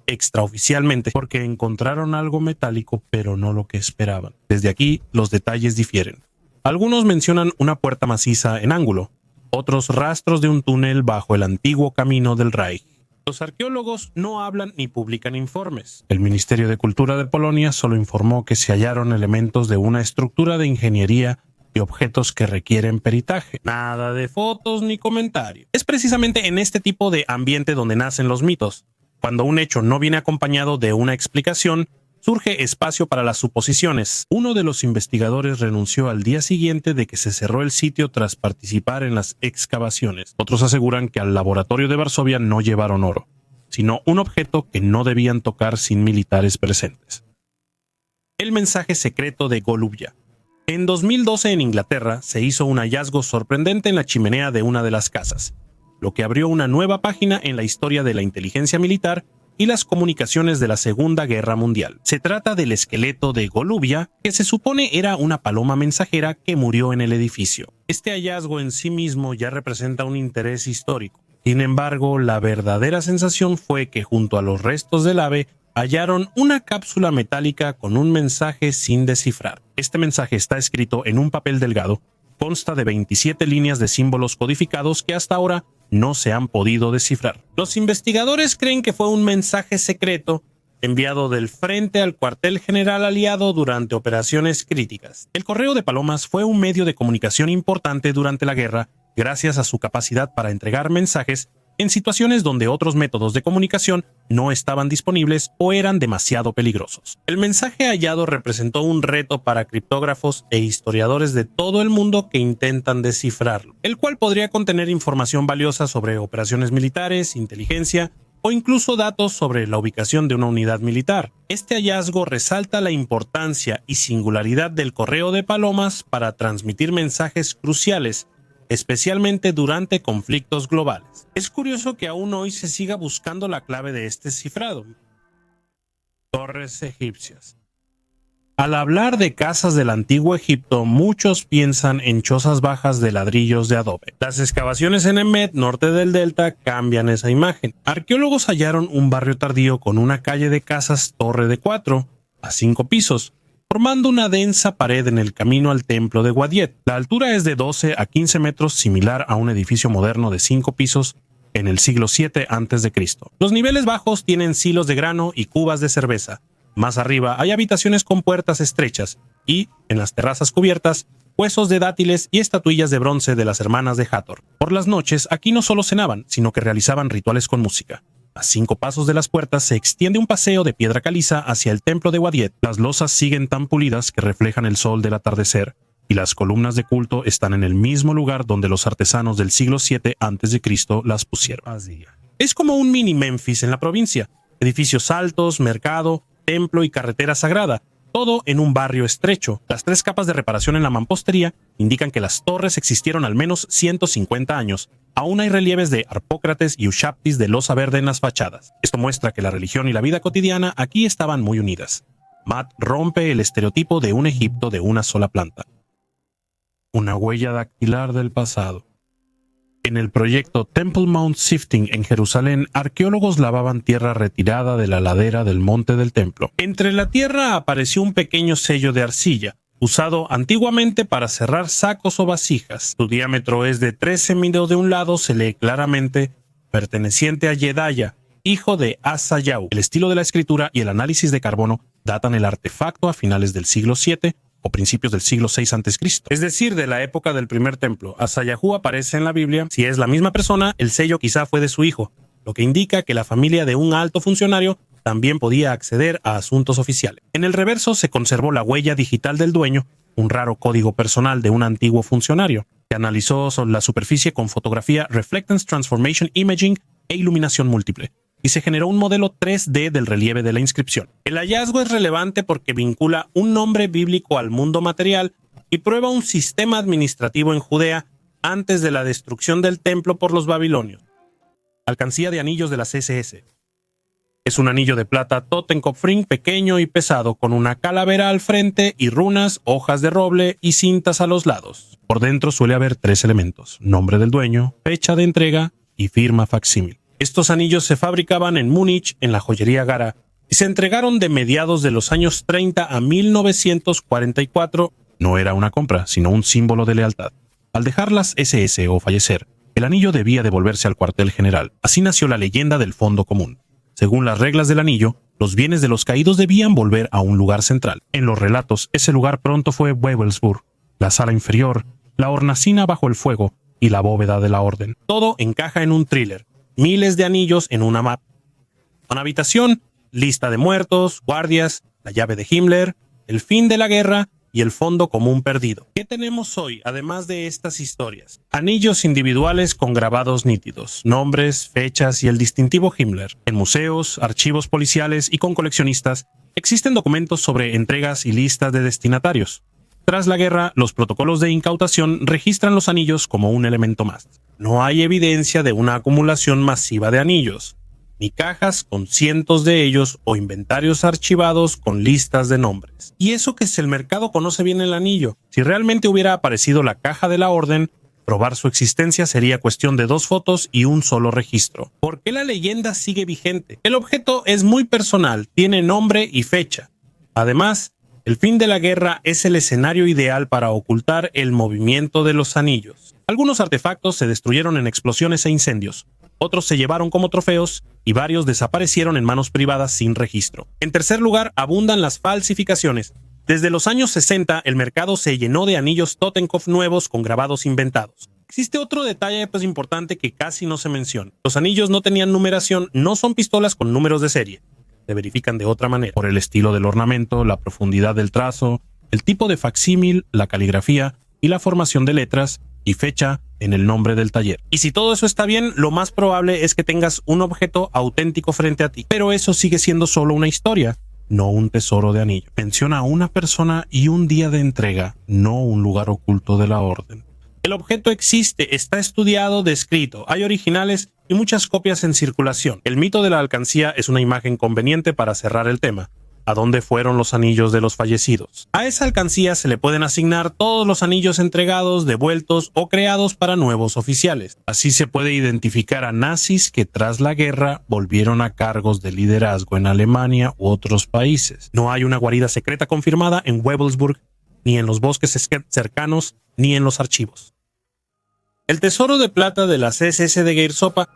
extraoficialmente porque encontraron algo metálico pero no lo que esperaban. Desde aquí los detalles difieren. Algunos mencionan una puerta maciza en ángulo, otros rastros de un túnel bajo el antiguo camino del Reich. Los arqueólogos no hablan ni publican informes. El Ministerio de Cultura de Polonia solo informó que se hallaron elementos de una estructura de ingeniería y objetos que requieren peritaje. Nada de fotos ni comentarios. Es precisamente en este tipo de ambiente donde nacen los mitos. Cuando un hecho no viene acompañado de una explicación, surge espacio para las suposiciones. Uno de los investigadores renunció al día siguiente de que se cerró el sitio tras participar en las excavaciones. Otros aseguran que al laboratorio de Varsovia no llevaron oro, sino un objeto que no debían tocar sin militares presentes. El mensaje secreto de Golubia. En 2012 en Inglaterra se hizo un hallazgo sorprendente en la chimenea de una de las casas, lo que abrió una nueva página en la historia de la inteligencia militar y las comunicaciones de la Segunda Guerra Mundial. Se trata del esqueleto de Golubia, que se supone era una paloma mensajera que murió en el edificio. Este hallazgo en sí mismo ya representa un interés histórico. Sin embargo, la verdadera sensación fue que junto a los restos del ave hallaron una cápsula metálica con un mensaje sin descifrar. Este mensaje está escrito en un papel delgado, consta de 27 líneas de símbolos codificados que hasta ahora no se han podido descifrar. Los investigadores creen que fue un mensaje secreto enviado del frente al cuartel general aliado durante operaciones críticas. El correo de palomas fue un medio de comunicación importante durante la guerra gracias a su capacidad para entregar mensajes en situaciones donde otros métodos de comunicación no estaban disponibles o eran demasiado peligrosos. El mensaje hallado representó un reto para criptógrafos e historiadores de todo el mundo que intentan descifrarlo, el cual podría contener información valiosa sobre operaciones militares, inteligencia o incluso datos sobre la ubicación de una unidad militar. Este hallazgo resalta la importancia y singularidad del correo de palomas para transmitir mensajes cruciales, especialmente durante conflictos globales. Es curioso que aún hoy se siga buscando la clave de este cifrado. Torres egipcias. Al hablar de casas del antiguo Egipto, muchos piensan en chozas bajas de ladrillos de adobe. Las excavaciones en Emmet, norte del delta, cambian esa imagen. Arqueólogos hallaron un barrio tardío con una calle de casas torre de 4 a 5 pisos, formando una densa pared en el camino al templo de Guadiet. La altura es de 12 a 15 metros, similar a un edificio moderno de 5 pisos en el siglo VII a.C. Los niveles bajos tienen silos de grano y cubas de cerveza. Más arriba hay habitaciones con puertas estrechas y, en las terrazas cubiertas, huesos de dátiles y estatuillas de bronce de las hermanas de Hathor. Por las noches, aquí no solo cenaban, sino que realizaban rituales con música. A 5 pasos de las puertas se extiende un paseo de piedra caliza hacia el templo de Guadiet. Las losas siguen tan pulidas que reflejan el sol del atardecer, y las columnas de culto están en el mismo lugar donde los artesanos del siglo VII a.C. las pusieron. Es como un mini Memphis en la provincia. Edificios altos, mercado, templo y carretera sagrada, todo en un barrio estrecho. Las 3 capas de reparación en la mampostería indican que las torres existieron al menos 150 años. Aún hay relieves de Harpócrates y Ushaptis de losa verde en las fachadas. Esto muestra que la religión y la vida cotidiana aquí estaban muy unidas. Matt rompe el estereotipo de un Egipto de una sola planta. Una huella dactilar del pasado. En el proyecto Temple Mount Sifting en Jerusalén, arqueólogos lavaban tierra retirada de la ladera del monte del templo. Entre la tierra apareció un pequeño sello de arcilla, usado antiguamente para cerrar sacos o vasijas. Su diámetro es de 13 milímetros. De un lado se lee claramente, perteneciente a Yedaya, hijo de Asayau. El estilo de la escritura y el análisis de carbono datan el artefacto a finales del siglo VII o principios del siglo VI a.C., es decir, de la época del primer templo. Asayahu aparece en la Biblia. Si es la misma persona, el sello quizá fue de su hijo, lo que indica que la familia de un alto funcionario también podía acceder a asuntos oficiales. En el reverso se conservó la huella digital del dueño, un raro código personal de un antiguo funcionario, que analizó la superficie con fotografía Reflectance Transformation Imaging e iluminación múltiple, y se generó un modelo 3D del relieve de la inscripción. El hallazgo es relevante porque vincula un nombre bíblico al mundo material y prueba un sistema administrativo en Judea antes de la destrucción del templo por los babilonios. Alcancía de anillos de las SS. Es un anillo de plata Totenkopf ring pequeño y pesado, con una calavera al frente y runas, hojas de roble y cintas a los lados. Por dentro suele haber 3 elementos: nombre del dueño, fecha de entrega y firma facsímil. Estos anillos se fabricaban en Múnich, en la joyería Gara, y se entregaron de mediados de los años 30 a 1944. No era una compra, sino un símbolo de lealtad. Al dejar las SS o fallecer, el anillo debía devolverse al cuartel general. Así nació la leyenda del fondo común. Según las reglas del anillo, los bienes de los caídos debían volver a un lugar central. En los relatos, ese lugar pronto fue Wewelsburg, la sala inferior, la hornacina bajo el fuego y la bóveda de la orden. Todo encaja en un thriller. Miles de anillos en una mapa. Una habitación, lista de muertos, guardias, la llave de Himmler, el fin de la guerra y el fondo común perdido. ¿Qué tenemos hoy, además de estas historias? Anillos individuales con grabados nítidos, nombres, fechas y el distintivo Himmler. En museos, archivos policiales y con coleccionistas existen documentos sobre entregas y listas de destinatarios. Tras la guerra, los protocolos de incautación registran los anillos como un elemento más. No hay evidencia de una acumulación masiva de anillos, ni cajas con cientos de ellos o inventarios archivados con listas de nombres. Y eso que si el mercado conoce bien el anillo, si realmente hubiera aparecido la caja de la orden, probar su existencia sería cuestión de 2 fotos y un solo registro. ¿Por qué la leyenda sigue vigente? El objeto es muy personal, tiene nombre y fecha. Además, el fin de la guerra es el escenario ideal para ocultar el movimiento de los anillos. Algunos artefactos se destruyeron en explosiones e incendios, otros se llevaron como trofeos y varios desaparecieron en manos privadas sin registro. En tercer lugar, abundan las falsificaciones. Desde los años 60, el mercado se llenó de anillos Totenkopf nuevos con grabados inventados. Existe otro detalle importante que casi no se menciona. Los anillos no tenían numeración, no son pistolas con números de serie. Se verifican de otra manera, por el estilo del ornamento, la profundidad del trazo, el tipo de facsímil, la caligrafía y la formación de letras y fecha en el nombre del taller. Y si todo eso está bien, lo más probable es que tengas un objeto auténtico frente a ti. Pero eso sigue siendo solo una historia, no un tesoro de anillo. Menciona a una persona y un día de entrega, no un lugar oculto de la orden. El objeto existe, está estudiado, descrito, hay originales y muchas copias en circulación. El mito de la alcancía es una imagen conveniente para cerrar el tema. ¿A dónde fueron los anillos de los fallecidos? A esa alcancía se le pueden asignar todos los anillos entregados, devueltos o creados para nuevos oficiales. Así se puede identificar a nazis que tras la guerra volvieron a cargos de liderazgo en Alemania u otros países. No hay una guarida secreta confirmada en Wewelsburg, ni en los bosques cercanos, ni en los archivos. El tesoro de plata de las SS de Geirsopa.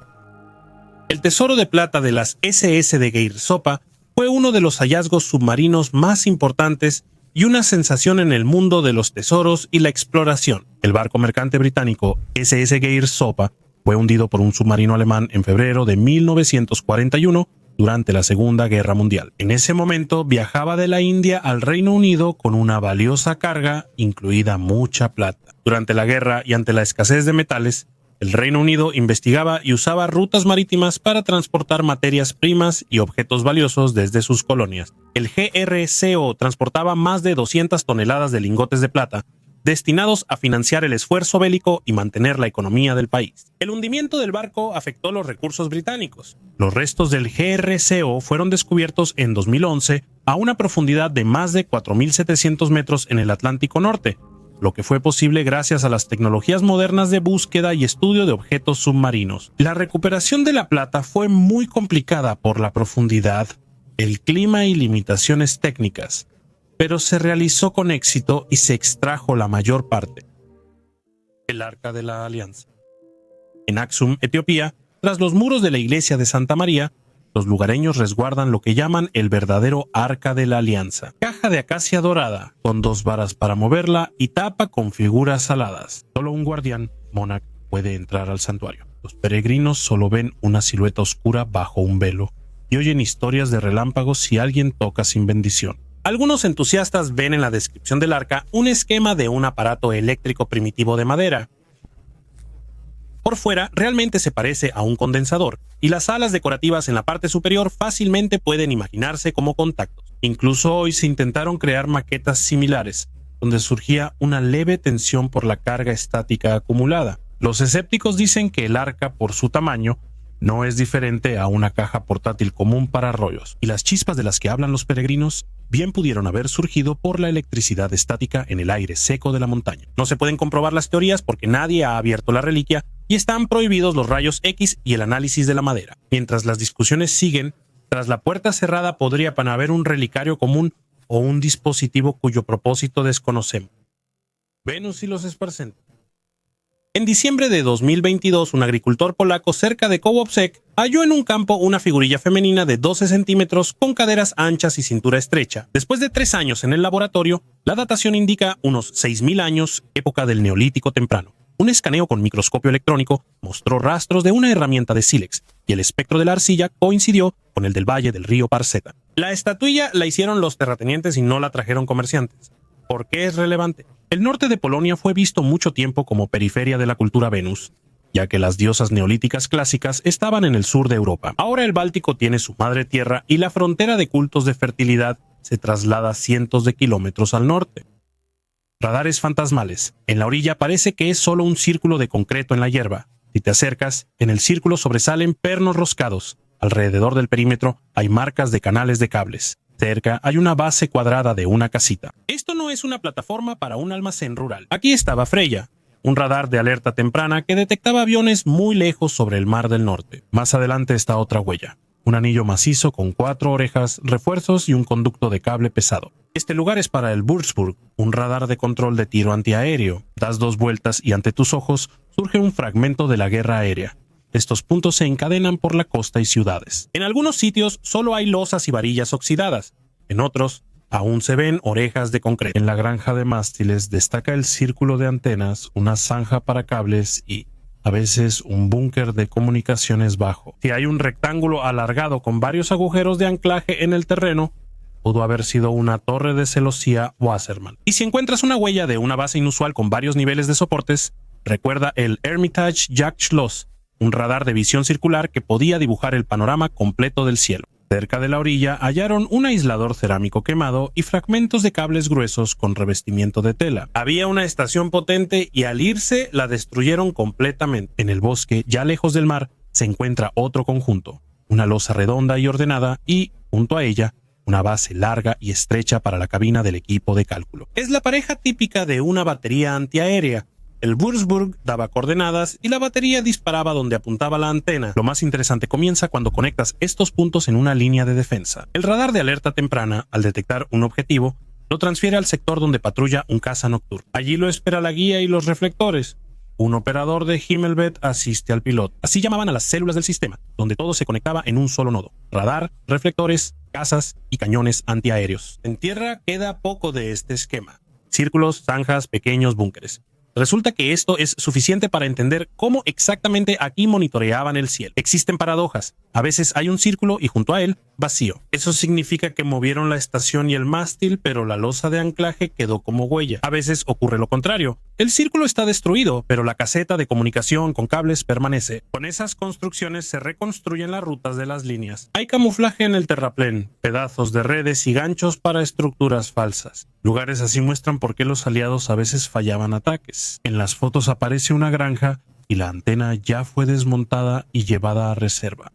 El tesoro de plata de las SS de Geirsopa fue uno de los hallazgos submarinos más importantes y una sensación en el mundo de los tesoros y la exploración. El barco mercante británico SS Geirsopa fue hundido por un submarino alemán en febrero de 1941 durante la Segunda Guerra Mundial. En ese momento viajaba de la India al Reino Unido con una valiosa carga, incluida mucha plata. Durante la guerra y ante la escasez de metales, el Reino Unido investigaba y usaba rutas marítimas para transportar materias primas y objetos valiosos desde sus colonias. El GRCO transportaba más de 200 toneladas de lingotes de plata destinados a financiar el esfuerzo bélico y mantener la economía del país. El hundimiento del barco afectó los recursos británicos. Los restos del GRCO fueron descubiertos en 2011 a una profundidad de más de 4.700 metros en el Atlántico Norte, lo que fue posible gracias a las tecnologías modernas de búsqueda y estudio de objetos submarinos. La recuperación de la plata fue muy complicada por la profundidad, el clima y limitaciones técnicas, pero se realizó con éxito y se extrajo la mayor parte. El Arca de la Alianza. En Aksum, Etiopía, tras los muros de la iglesia de Santa María, los lugareños resguardan lo que llaman el verdadero Arca de la Alianza. Caja de acacia dorada, con 2 varas para moverla y tapa con figuras aladas. Solo un guardián, Monarch, puede entrar al santuario. Los peregrinos solo ven una silueta oscura bajo un velo y oyen historias de relámpagos si alguien toca sin bendición. Algunos entusiastas ven en la descripción del arca un esquema de un aparato eléctrico primitivo de madera. Por fuera realmente se parece a un condensador, y las alas decorativas en la parte superior fácilmente pueden imaginarse como contactos. Incluso hoy se intentaron crear maquetas similares, donde surgía una leve tensión por la carga estática acumulada. Los escépticos dicen que el arca, por su tamaño, no es diferente a una caja portátil común para rollos, y las chispas de las que hablan los peregrinos bien pudieron haber surgido por la electricidad estática en el aire seco de la montaña. No se pueden comprobar las teorías porque nadie ha abierto la reliquia y están prohibidos los rayos X y el análisis de la madera. Mientras las discusiones siguen, tras la puerta cerrada podría haber un relicario común o un dispositivo cuyo propósito desconocemos. Venus y los esparcentes. En diciembre de 2022, un agricultor polaco cerca de Kołobrzeg halló en un campo una figurilla femenina de 12 centímetros con caderas anchas y cintura estrecha. Después de 3 años en el laboratorio, la datación indica unos 6.000 años, época del Neolítico temprano. Un escaneo con microscopio electrónico mostró rastros de una herramienta de sílex, y el espectro de la arcilla coincidió con el del valle del río Parceta. La estatuilla la hicieron los terratenientes y no la trajeron comerciantes. ¿Por qué es relevante? El norte de Polonia fue visto mucho tiempo como periferia de la cultura Venus, ya que las diosas neolíticas clásicas estaban en el sur de Europa. Ahora el Báltico tiene su madre tierra y la frontera de cultos de fertilidad se traslada cientos de kilómetros al norte. Radares fantasmales. En la orilla parece que es solo un círculo de concreto en la hierba. Si te acercas, en el círculo sobresalen pernos roscados. Alrededor del perímetro hay marcas de canales de cables. Cerca hay una base cuadrada de una casita. Esto no es una plataforma para un almacén rural. Aquí estaba Freya, un radar de alerta temprana que detectaba aviones muy lejos sobre el Mar del Norte. Más adelante está otra huella. Un anillo macizo con 4 orejas, refuerzos y un conducto de cable pesado. Este lugar es para el Würzburg, un radar de control de tiro antiaéreo. Das 2 vueltas y ante tus ojos surge un fragmento de la guerra aérea. Estos puntos se encadenan por la costa y ciudades. En algunos sitios solo hay losas y varillas oxidadas. En otros, aún se ven orejas de concreto. En la granja de mástiles destaca el círculo de antenas, una zanja para cables y, a veces, un búnker de comunicaciones bajo. Si hay un rectángulo alargado con varios agujeros de anclaje en el terreno, pudo haber sido una torre de celosía Wasserman. Y si encuentras una huella de una base inusual con varios niveles de soportes, recuerda el Hermitage Jagdschloss, un radar de visión circular que podía dibujar el panorama completo del cielo. Cerca de la orilla hallaron un aislador cerámico quemado y fragmentos de cables gruesos con revestimiento de tela. Había una estación potente y al irse la destruyeron completamente. En el bosque, ya lejos del mar, se encuentra otro conjunto, una losa redonda y ordenada y, junto a ella, una base larga y estrecha para la cabina del equipo de cálculo. Es la pareja típica de una batería antiaérea. El Würzburg daba coordenadas y la batería disparaba donde apuntaba la antena. Lo más interesante comienza cuando conectas estos puntos en una línea de defensa. El radar de alerta temprana, al detectar un objetivo, lo transfiere al sector donde patrulla un caza nocturno. Allí lo espera la guía y los reflectores. Un operador de Himmelbett asiste al piloto. Así llamaban a las células del sistema, donde todo se conectaba en un solo nodo. Radar, reflectores, cazas y cañones antiaéreos. En tierra queda poco de este esquema. Círculos, zanjas, pequeños búnkeres. Resulta que esto es suficiente para entender cómo exactamente aquí monitoreaban el cielo. Existen paradojas. A veces hay un círculo y junto a él, vacío. Eso significa que movieron la estación y el mástil, pero la losa de anclaje quedó como huella. A veces ocurre lo contrario. El círculo está destruido, pero la caseta de comunicación con cables permanece. Con esas construcciones se reconstruyen las rutas de las líneas. Hay camuflaje en el terraplén, pedazos de redes y ganchos para estructuras falsas. Lugares así muestran por qué los aliados a veces fallaban ataques. En las fotos aparece una granja y la antena ya fue desmontada y llevada a reserva.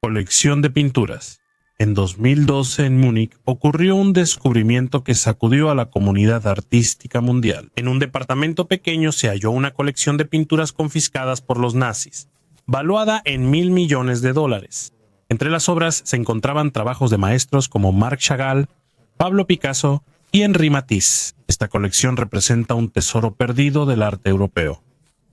Colección de pinturas. En 2012 en Múnich ocurrió un descubrimiento que sacudió a la comunidad artística mundial. En un departamento pequeño se halló una colección de pinturas confiscadas por los nazis, valuada en $1.000 millones. Entre las obras se encontraban trabajos de maestros como Marc Chagall, Pablo Picasso y Henri Matisse. Esta colección representa un tesoro perdido del arte europeo,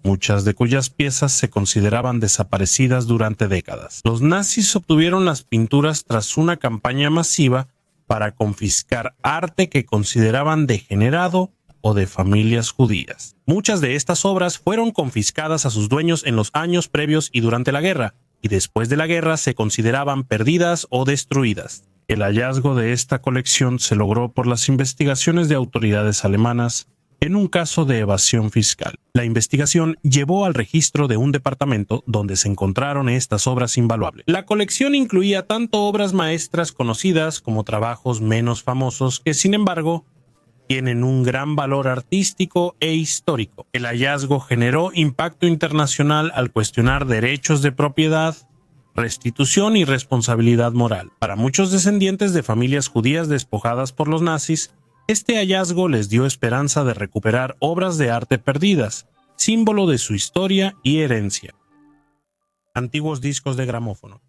muchas de cuyas piezas se consideraban desaparecidas durante décadas. Los nazis obtuvieron las pinturas tras una campaña masiva para confiscar arte que consideraban degenerado o de familias judías. Muchas de estas obras fueron confiscadas a sus dueños en los años previos y durante la guerra, y después de la guerra se consideraban perdidas o destruidas. El hallazgo de esta colección se logró por las investigaciones de autoridades alemanas en un caso de evasión fiscal. La investigación llevó al registro de un departamento donde se encontraron estas obras invaluables. La colección incluía tanto obras maestras conocidas como trabajos menos famosos que, sin embargo, tienen un gran valor artístico e histórico. El hallazgo generó impacto internacional al cuestionar derechos de propiedad, restitución y responsabilidad moral. Para muchos descendientes de familias judías despojadas por los nazis, este hallazgo les dio esperanza de recuperar obras de arte perdidas, símbolo de su historia y herencia. Antiguos discos de gramófono.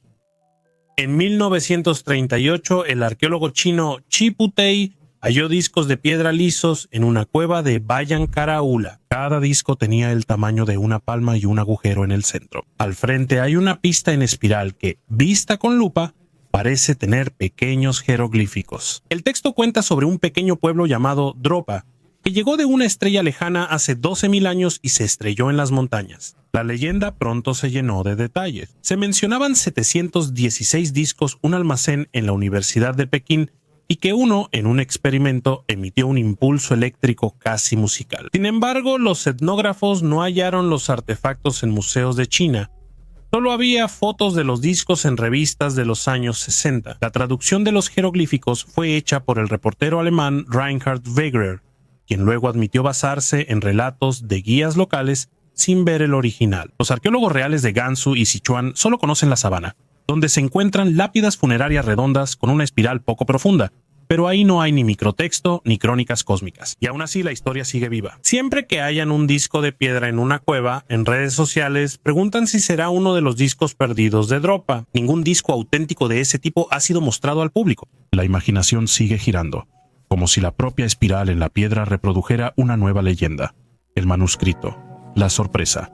En 1938, el arqueólogo chino Chi Putei halló discos de piedra lisos en una cueva de Bayan Karaula. Cada disco tenía el tamaño de una palma y un agujero en el centro. Al frente hay una pista en espiral que, vista con lupa, parece tener pequeños jeroglíficos. El texto cuenta sobre un pequeño pueblo llamado Dropa, que llegó de una estrella lejana hace 12.000 años y se estrelló en las montañas. La leyenda pronto se llenó de detalles. Se mencionaban 716 discos, un almacén en la Universidad de Pekín, y que uno, en un experimento, emitió un impulso eléctrico casi musical. Sin embargo, los etnógrafos no hallaron los artefactos en museos de China. Solo había fotos de los discos en revistas de los años 60. La traducción de los jeroglíficos fue hecha por el reportero alemán Reinhard Wegerer, quien luego admitió basarse en relatos de guías locales sin ver el original. Los arqueólogos reales de Gansu y Sichuan solo conocen la sabana, donde se encuentran lápidas funerarias redondas con una espiral poco profunda, pero ahí no hay ni microtexto ni crónicas cósmicas. Y aún así la historia sigue viva. Siempre que hayan un disco de piedra en una cueva, en redes sociales preguntan si será uno de los discos perdidos de Dropa. Ningún disco auténtico de ese tipo ha sido mostrado al público. La imaginación sigue girando, como si la propia espiral en la piedra reprodujera una nueva leyenda. El manuscrito, la sorpresa.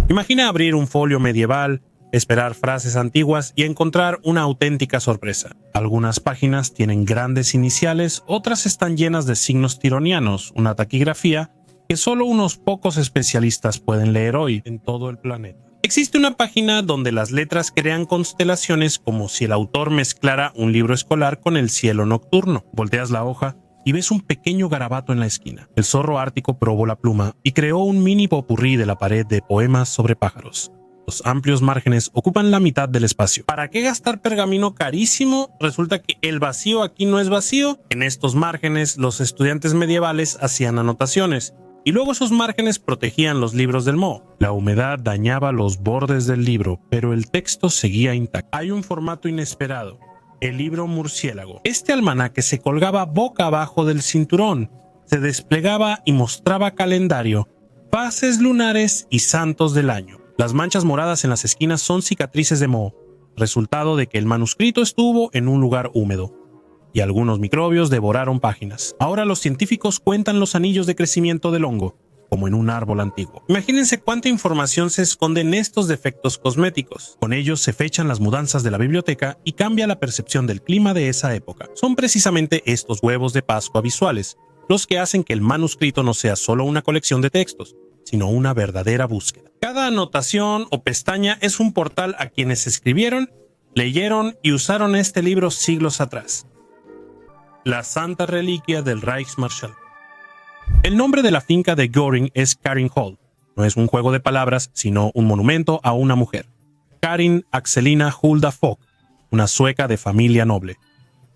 Imagina abrir un folio medieval, esperar frases antiguas y encontrar una auténtica sorpresa. Algunas páginas tienen grandes iniciales, otras están llenas de signos tironianos, una taquigrafía que solo unos pocos especialistas pueden leer hoy en todo el planeta. Existe una página donde las letras crean constelaciones como si el autor mezclara un libro escolar con el cielo nocturno. Volteas la hoja y ves un pequeño garabato en la esquina. El zorro ártico probó la pluma y creó un mini popurrí de la pared de poemas sobre pájaros. Los amplios márgenes ocupan la mitad del espacio. ¿Para qué gastar pergamino carísimo? Resulta que el vacío aquí no es vacío. En estos márgenes, los estudiantes medievales hacían anotaciones, y luego esos márgenes protegían los libros del moho. La humedad dañaba los bordes del libro, pero el texto seguía intacto. Hay un formato inesperado: el libro murciélago. Este almanaque se colgaba boca abajo del cinturón, se desplegaba y mostraba calendario, fases lunares y santos del año. Las manchas moradas en las esquinas son cicatrices de moho, resultado de que el manuscrito estuvo en un lugar húmedo, y algunos microbios devoraron páginas. Ahora los científicos cuentan los anillos de crecimiento del hongo, como en un árbol antiguo. Imagínense cuánta información se esconde en estos defectos cosméticos. Con ellos se fechan las mudanzas de la biblioteca y cambia la percepción del clima de esa época. Son precisamente estos huevos de Pascua visuales los que hacen que el manuscrito no sea solo una colección de textos, sino una verdadera búsqueda. Cada anotación o pestaña es un portal a quienes escribieron, leyeron y usaron este libro siglos atrás. La santa reliquia del Reichsmarschall. El nombre de la finca de Göring es Karin Hall. No es un juego de palabras, sino un monumento a una mujer. Karin Axelina Hulda Fock, una sueca de familia noble.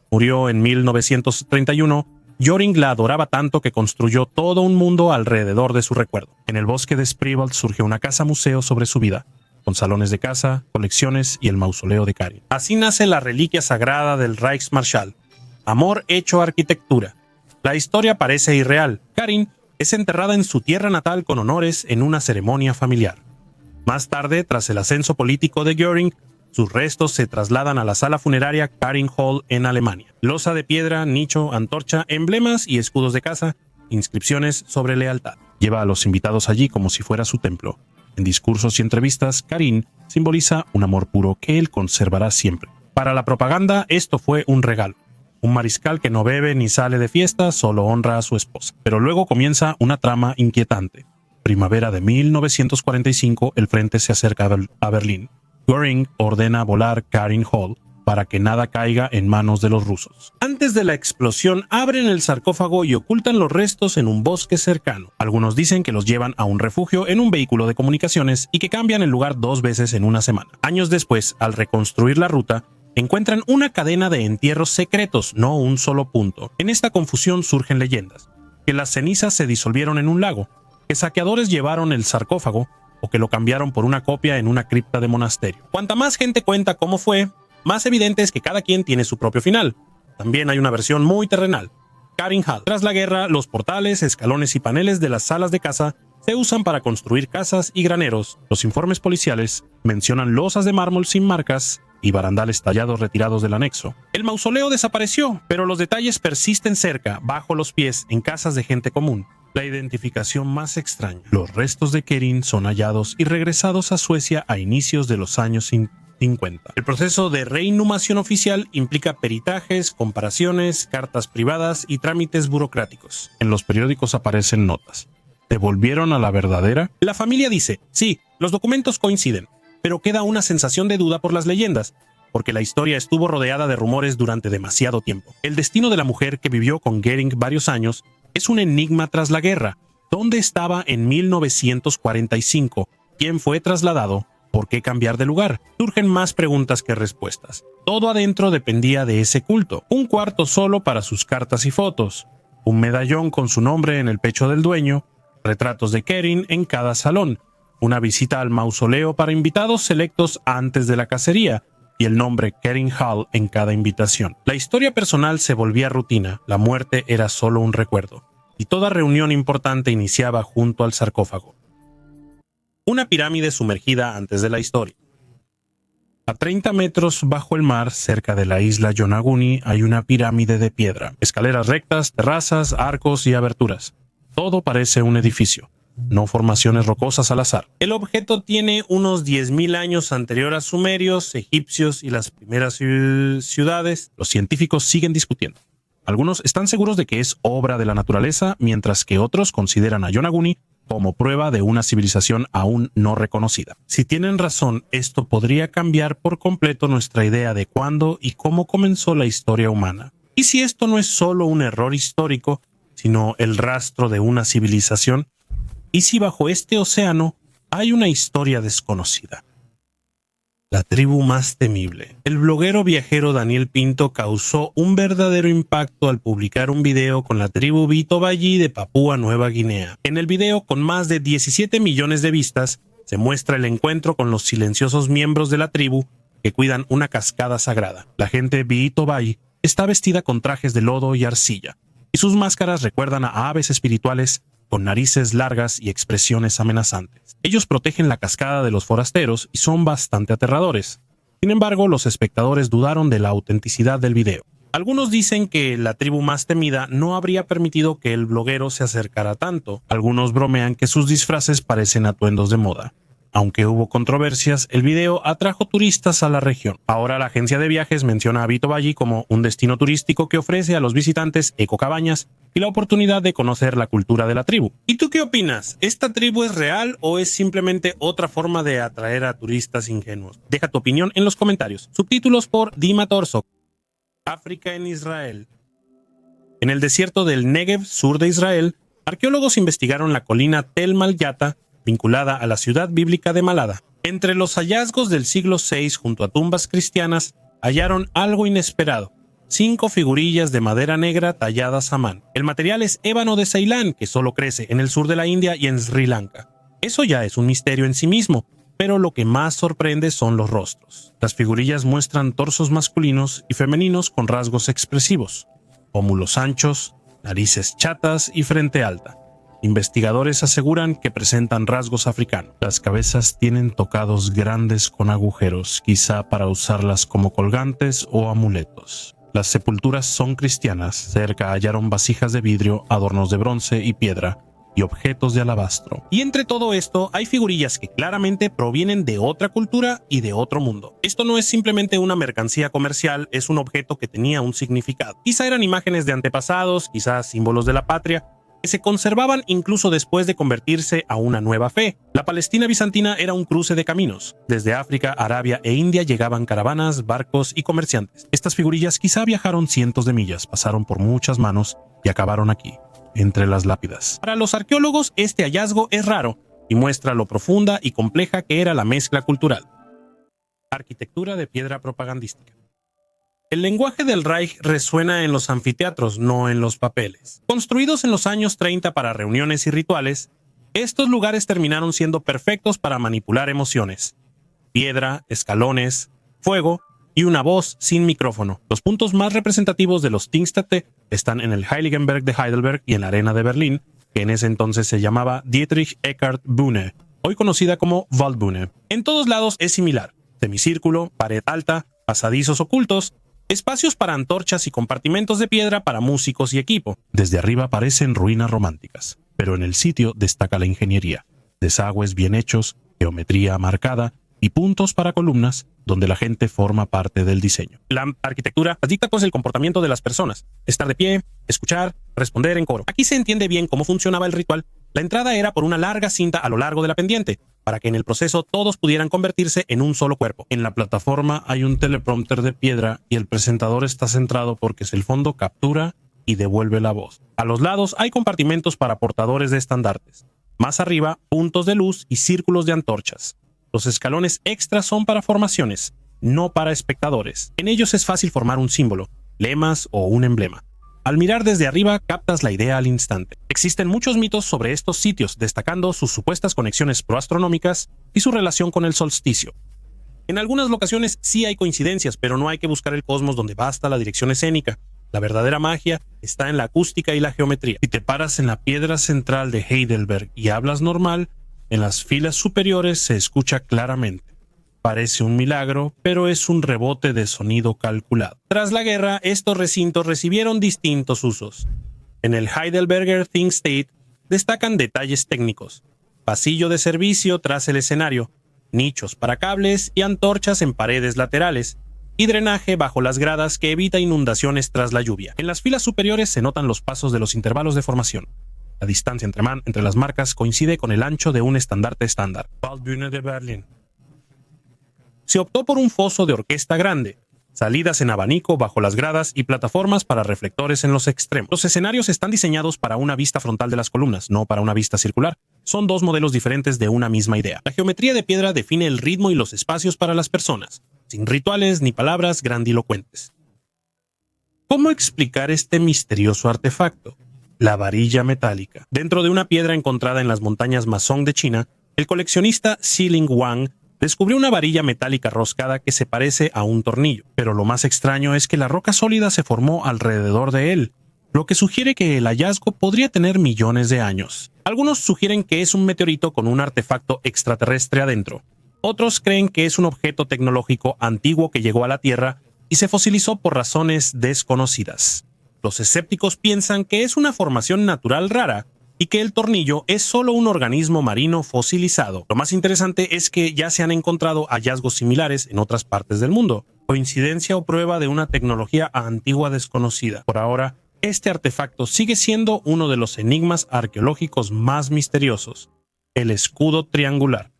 Murió en 1931 Göring la adoraba tanto que construyó todo un mundo alrededor de su recuerdo. En el bosque de Spreewald surgió una casa museo sobre su vida, con salones de caza, colecciones y el mausoleo de Karin. Así nace la reliquia sagrada del Reichsmarschall, amor hecho arquitectura. La historia parece irreal. Karin es enterrada en su tierra natal con honores en una ceremonia familiar. Más tarde, tras el ascenso político de Göring, sus restos se trasladan a la sala funeraria Karin Hall en Alemania. Losa de piedra, nicho, antorcha, emblemas y escudos de caza, inscripciones sobre lealtad. Lleva a los invitados allí como si fuera su templo. En discursos y entrevistas, Karin simboliza un amor puro que él conservará siempre. Para la propaganda, esto fue un regalo. Un mariscal que no bebe ni sale de fiesta, solo honra a su esposa. Pero luego comienza una trama inquietante. Primavera de 1945, el frente se acerca a Berlín. Göring ordena volar Karin Hall para que nada caiga en manos de los rusos. Antes de la explosión, abren el sarcófago y ocultan los restos en un bosque cercano. Algunos dicen que los llevan a un refugio en un vehículo de comunicaciones y que cambian el lugar 2 veces en una semana. Años después, al reconstruir la ruta, encuentran una cadena de entierros secretos, no un solo punto. En esta confusión surgen leyendas: que las cenizas se disolvieron en un lago, que saqueadores llevaron el sarcófago o que lo cambiaron por una copia en una cripta de monasterio. Cuanta más gente cuenta cómo fue, más evidente es que cada quien tiene su propio final. También hay una versión muy terrenal. Karin Hall. Tras la guerra, los portales, escalones y paneles de las salas de caza se usan para construir casas y graneros. Los informes policiales mencionan losas de mármol sin marcas y barandales tallados retirados del anexo. El mausoleo desapareció, pero los detalles persisten cerca, bajo los pies, en casas de gente común. La identificación más extraña. Los restos de Karin son hallados y regresados a Suecia a inicios de los años 50. El proceso de reinhumación oficial implica peritajes, comparaciones, cartas privadas y trámites burocráticos. En los periódicos aparecen notas. ¿Te volvieron a la verdadera? La familia dice, sí, los documentos coinciden, pero queda una sensación de duda por las leyendas, porque la historia estuvo rodeada de rumores durante demasiado tiempo. El destino de la mujer que vivió con Göring varios años es un enigma tras la guerra. ¿Dónde estaba en 1945? ¿Quién fue trasladado? ¿Por qué cambiar de lugar? Surgen más preguntas que respuestas. Todo adentro dependía de ese culto. Un cuarto solo para sus cartas y fotos. Un medallón con su nombre en el pecho del dueño. Retratos de Karin en cada salón. Una visita al mausoleo para invitados selectos antes de la cacería. Y el nombre Karin Hall en cada invitación. La historia personal se volvía rutina, la muerte era solo un recuerdo, y toda reunión importante iniciaba junto al sarcófago. Una pirámide sumergida antes de la historia. A 30 metros bajo el mar, cerca de la isla Yonaguni, hay una pirámide de piedra. Escaleras rectas, terrazas, arcos y aberturas. Todo parece un edificio, no formaciones rocosas al azar. El objeto tiene unos 10.000 años anterior a sumerios, egipcios y las primeras ciudades. Los científicos siguen discutiendo. Algunos están seguros de que es obra de la naturaleza, mientras que otros consideran a Yonaguni como prueba de una civilización aún no reconocida. Si tienen razón, esto podría cambiar por completo nuestra idea de cuándo y cómo comenzó la historia humana. ¿Y si esto no es solo un error histórico, sino el rastro de una civilización? ¿Y si bajo este océano hay una historia desconocida? La tribu más temible. El bloguero viajero Daniel Pinto causó un verdadero impacto al publicar un video con la tribu Bito-Bayi de Papúa Nueva Guinea. En el video, con más de 17 millones de vistas, se muestra el encuentro con los silenciosos miembros de la tribu que cuidan una cascada sagrada. La gente Bito-Bayi está vestida con trajes de lodo y arcilla, y sus máscaras recuerdan a aves espirituales con narices largas y expresiones amenazantes. Ellos protegen la cascada de los forasteros y son bastante aterradores. Sin embargo, los espectadores dudaron de la autenticidad del video. Algunos dicen que la tribu más temida no habría permitido que el bloguero se acercara tanto. Algunos bromean que sus disfraces parecen atuendos de moda. Aunque hubo controversias, el video atrajo turistas a la región. Ahora la agencia de viajes menciona a Bito-Bayi como un destino turístico que ofrece a los visitantes ecocabañas y la oportunidad de conocer la cultura de la tribu. ¿Y tú qué opinas? ¿Esta tribu es real o es simplemente otra forma de atraer a turistas ingenuos? Deja tu opinión en los comentarios. Subtítulos por Dima Torso. África en Israel. En el desierto del Negev, sur de Israel, arqueólogos investigaron la colina Tel Malyata, vinculada a la ciudad bíblica de Malada. Entre los hallazgos del siglo VI junto a tumbas cristianas, hallaron algo inesperado. 5 figurillas de madera negra talladas a mano. El material es ébano de Ceilán, que solo crece en el sur de la India y en Sri Lanka. Eso ya es un misterio en sí mismo, pero lo que más sorprende son los rostros. Las figurillas muestran torsos masculinos y femeninos con rasgos expresivos, pómulos anchos, narices chatas y frente alta. Investigadores aseguran que presentan rasgos africanos. Las cabezas tienen tocados grandes con agujeros, quizá para usarlas como colgantes o amuletos. Las sepulturas son cristianas. Cerca hallaron vasijas de vidrio, adornos de bronce y piedra, y objetos de alabastro. Y entre todo esto, hay figurillas que claramente provienen de otra cultura y de otro mundo. Esto no es simplemente una mercancía comercial, es un objeto que tenía un significado. Quizá eran imágenes de antepasados, quizá símbolos de la patria, que se conservaban incluso después de convertirse a una nueva fe. La Palestina bizantina era un cruce de caminos. Desde África, Arabia e India llegaban caravanas, barcos y comerciantes. Estas figurillas quizá viajaron cientos de millas, pasaron por muchas manos y acabaron aquí, entre las lápidas. Para los arqueólogos, este hallazgo es raro y muestra lo profunda y compleja que era la mezcla cultural. Arquitectura de piedra propagandística. El lenguaje del Reich resuena en los anfiteatros, no en los papeles. Construidos en los años 30 para reuniones y rituales, estos lugares terminaron siendo perfectos para manipular emociones. Piedra, escalones, fuego y una voz sin micrófono. Los puntos más representativos de los Thingstätte están en el Heiligenberg de Heidelberg y en la Arena de Berlín, que en ese entonces se llamaba Dietrich-Eckart-Bühne, hoy conocida como Waldbühne. En todos lados es similar: semicírculo, pared alta, pasadizos ocultos, espacios para antorchas y compartimentos de piedra para músicos y equipo. Desde arriba parecen ruinas románticas, pero en el sitio destaca la ingeniería: desagües bien hechos, geometría marcada y puntos para columnas donde la gente forma parte del diseño. La arquitectura dicta pues el comportamiento de las personas: estar de pie, escuchar, responder en coro. Aquí se entiende bien cómo funcionaba el ritual. La entrada era por una larga cinta a lo largo de la pendiente, para que en el proceso todos pudieran convertirse en un solo cuerpo. En la plataforma hay un teleprompter de piedra y el presentador está centrado porque el fondo captura y devuelve la voz. A los lados hay compartimentos para portadores de estandartes. Más arriba, puntos de luz y círculos de antorchas. Los escalones extras son para formaciones, no para espectadores. En ellos es fácil formar un símbolo, lemas o un emblema. Al mirar desde arriba, captas la idea al instante. Existen muchos mitos sobre estos sitios, destacando sus supuestas conexiones proastronómicas y su relación con el solsticio. En algunas locaciones sí hay coincidencias, pero no hay que buscar el cosmos donde basta la dirección escénica. La verdadera magia está en la acústica y la geometría. Si te paras en la piedra central de Heidelberg y hablas normal, en las filas superiores se escucha claramente. Parece un milagro, pero es un rebote de sonido calculado. Tras la guerra, estos recintos recibieron distintos usos. En el Heidelberger Thingstätte destacan detalles técnicos: pasillo de servicio tras el escenario, nichos para cables y antorchas en paredes laterales, y drenaje bajo las gradas que evita inundaciones tras la lluvia. En las filas superiores se notan los pasos de los intervalos de formación. La distancia entre las marcas coincide con el ancho de un estandarte estándar. Waldbühne de Berlín. Se optó por un foso de orquesta grande, salidas en abanico bajo las gradas y plataformas para reflectores en los extremos. Los escenarios están diseñados para una vista frontal de las columnas, no para una vista circular. Son dos modelos diferentes de una misma idea. La geometría de piedra define el ritmo y los espacios para las personas, sin rituales ni palabras grandilocuentes. ¿Cómo explicar este misterioso artefacto? La varilla metálica. Dentro de una piedra encontrada en las montañas Masong de China, el coleccionista Xiling Wang descubrió una varilla metálica roscada que se parece a un tornillo, pero lo más extraño es que la roca sólida se formó alrededor de él, lo que sugiere que el hallazgo podría tener millones de años. Algunos sugieren que es un meteorito con un artefacto extraterrestre adentro. Otros creen que es un objeto tecnológico antiguo que llegó a la Tierra y se fosilizó por razones desconocidas. Los escépticos piensan que es una formación natural rara y que el tornillo es solo un organismo marino fosilizado. Lo más interesante es que ya se han encontrado hallazgos similares en otras partes del mundo. ¿Coincidencia o prueba de una tecnología antigua desconocida? Por ahora, este artefacto sigue siendo uno de los enigmas arqueológicos más misteriosos: el escudo triangular.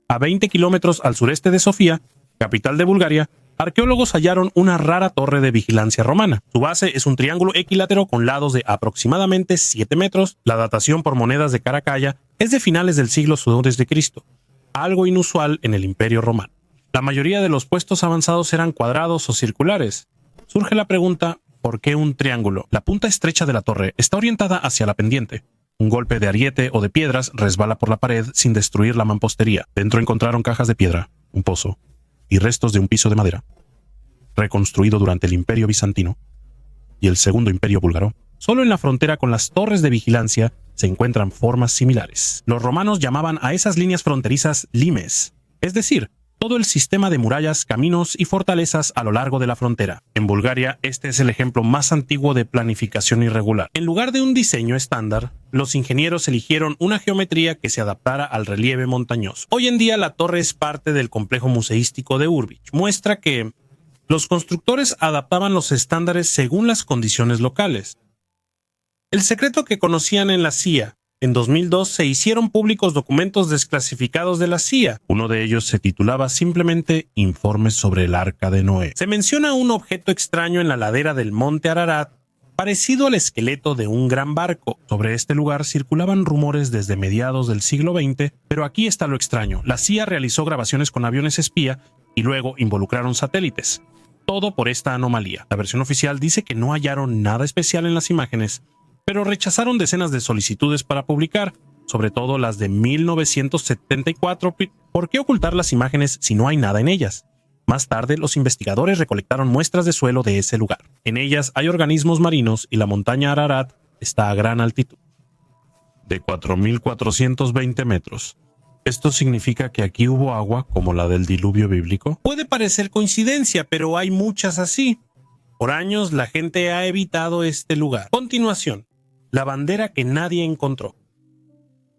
A 20 kilómetros al sureste de Sofía, capital de Bulgaria, arqueólogos hallaron una rara torre de vigilancia romana. Su base es un triángulo equilátero con lados de aproximadamente 7 metros. La datación por monedas de Caracalla es de finales del siglo II a.C., algo inusual en el Imperio Romano. La mayoría de los puestos avanzados eran cuadrados o circulares. Surge la pregunta, ¿por qué un triángulo? La punta estrecha de la torre está orientada hacia la pendiente. Un golpe de ariete o de piedras resbala por la pared sin destruir la mampostería. Dentro encontraron cajas de piedra, un pozo y restos de un piso de madera, reconstruido durante el Imperio Bizantino y el Segundo Imperio Búlgaro. Solo en la frontera con las torres de vigilancia se encuentran formas similares. Los romanos llamaban a esas líneas fronterizas limes, es decir, todo el sistema de murallas, caminos y fortalezas a lo largo de la frontera. En Bulgaria, este es el ejemplo más antiguo de planificación irregular. En lugar de un diseño estándar, los ingenieros eligieron una geometría que se adaptara al relieve montañoso. Hoy en día la torre es parte del complejo museístico de Urbich. Muestra que los constructores adaptaban los estándares según las condiciones locales. El secreto que conocían en la CIA. En 2002 se hicieron públicos documentos desclasificados de la CIA. Uno de ellos se titulaba simplemente Informes sobre el Arca de Noé. Se menciona un objeto extraño en la ladera del monte Ararat, parecido al esqueleto de un gran barco. Sobre este lugar circulaban rumores desde mediados del siglo XX, pero aquí está lo extraño. La CIA realizó grabaciones con aviones espía y luego involucraron satélites. Todo por esta anomalía. La versión oficial dice que no hallaron nada especial en las imágenes, pero rechazaron decenas de solicitudes para publicar, sobre todo las de 1974. ¿Por qué ocultar las imágenes si no hay nada en ellas? Más tarde, los investigadores recolectaron muestras de suelo de ese lugar. En ellas hay organismos marinos y la montaña Ararat está a gran altitud, de 4.420 metros. ¿Esto significa que aquí hubo agua como la del diluvio bíblico? Puede parecer coincidencia, pero hay muchas así. Por años la gente ha evitado este lugar. Continuación. La bandera que nadie encontró.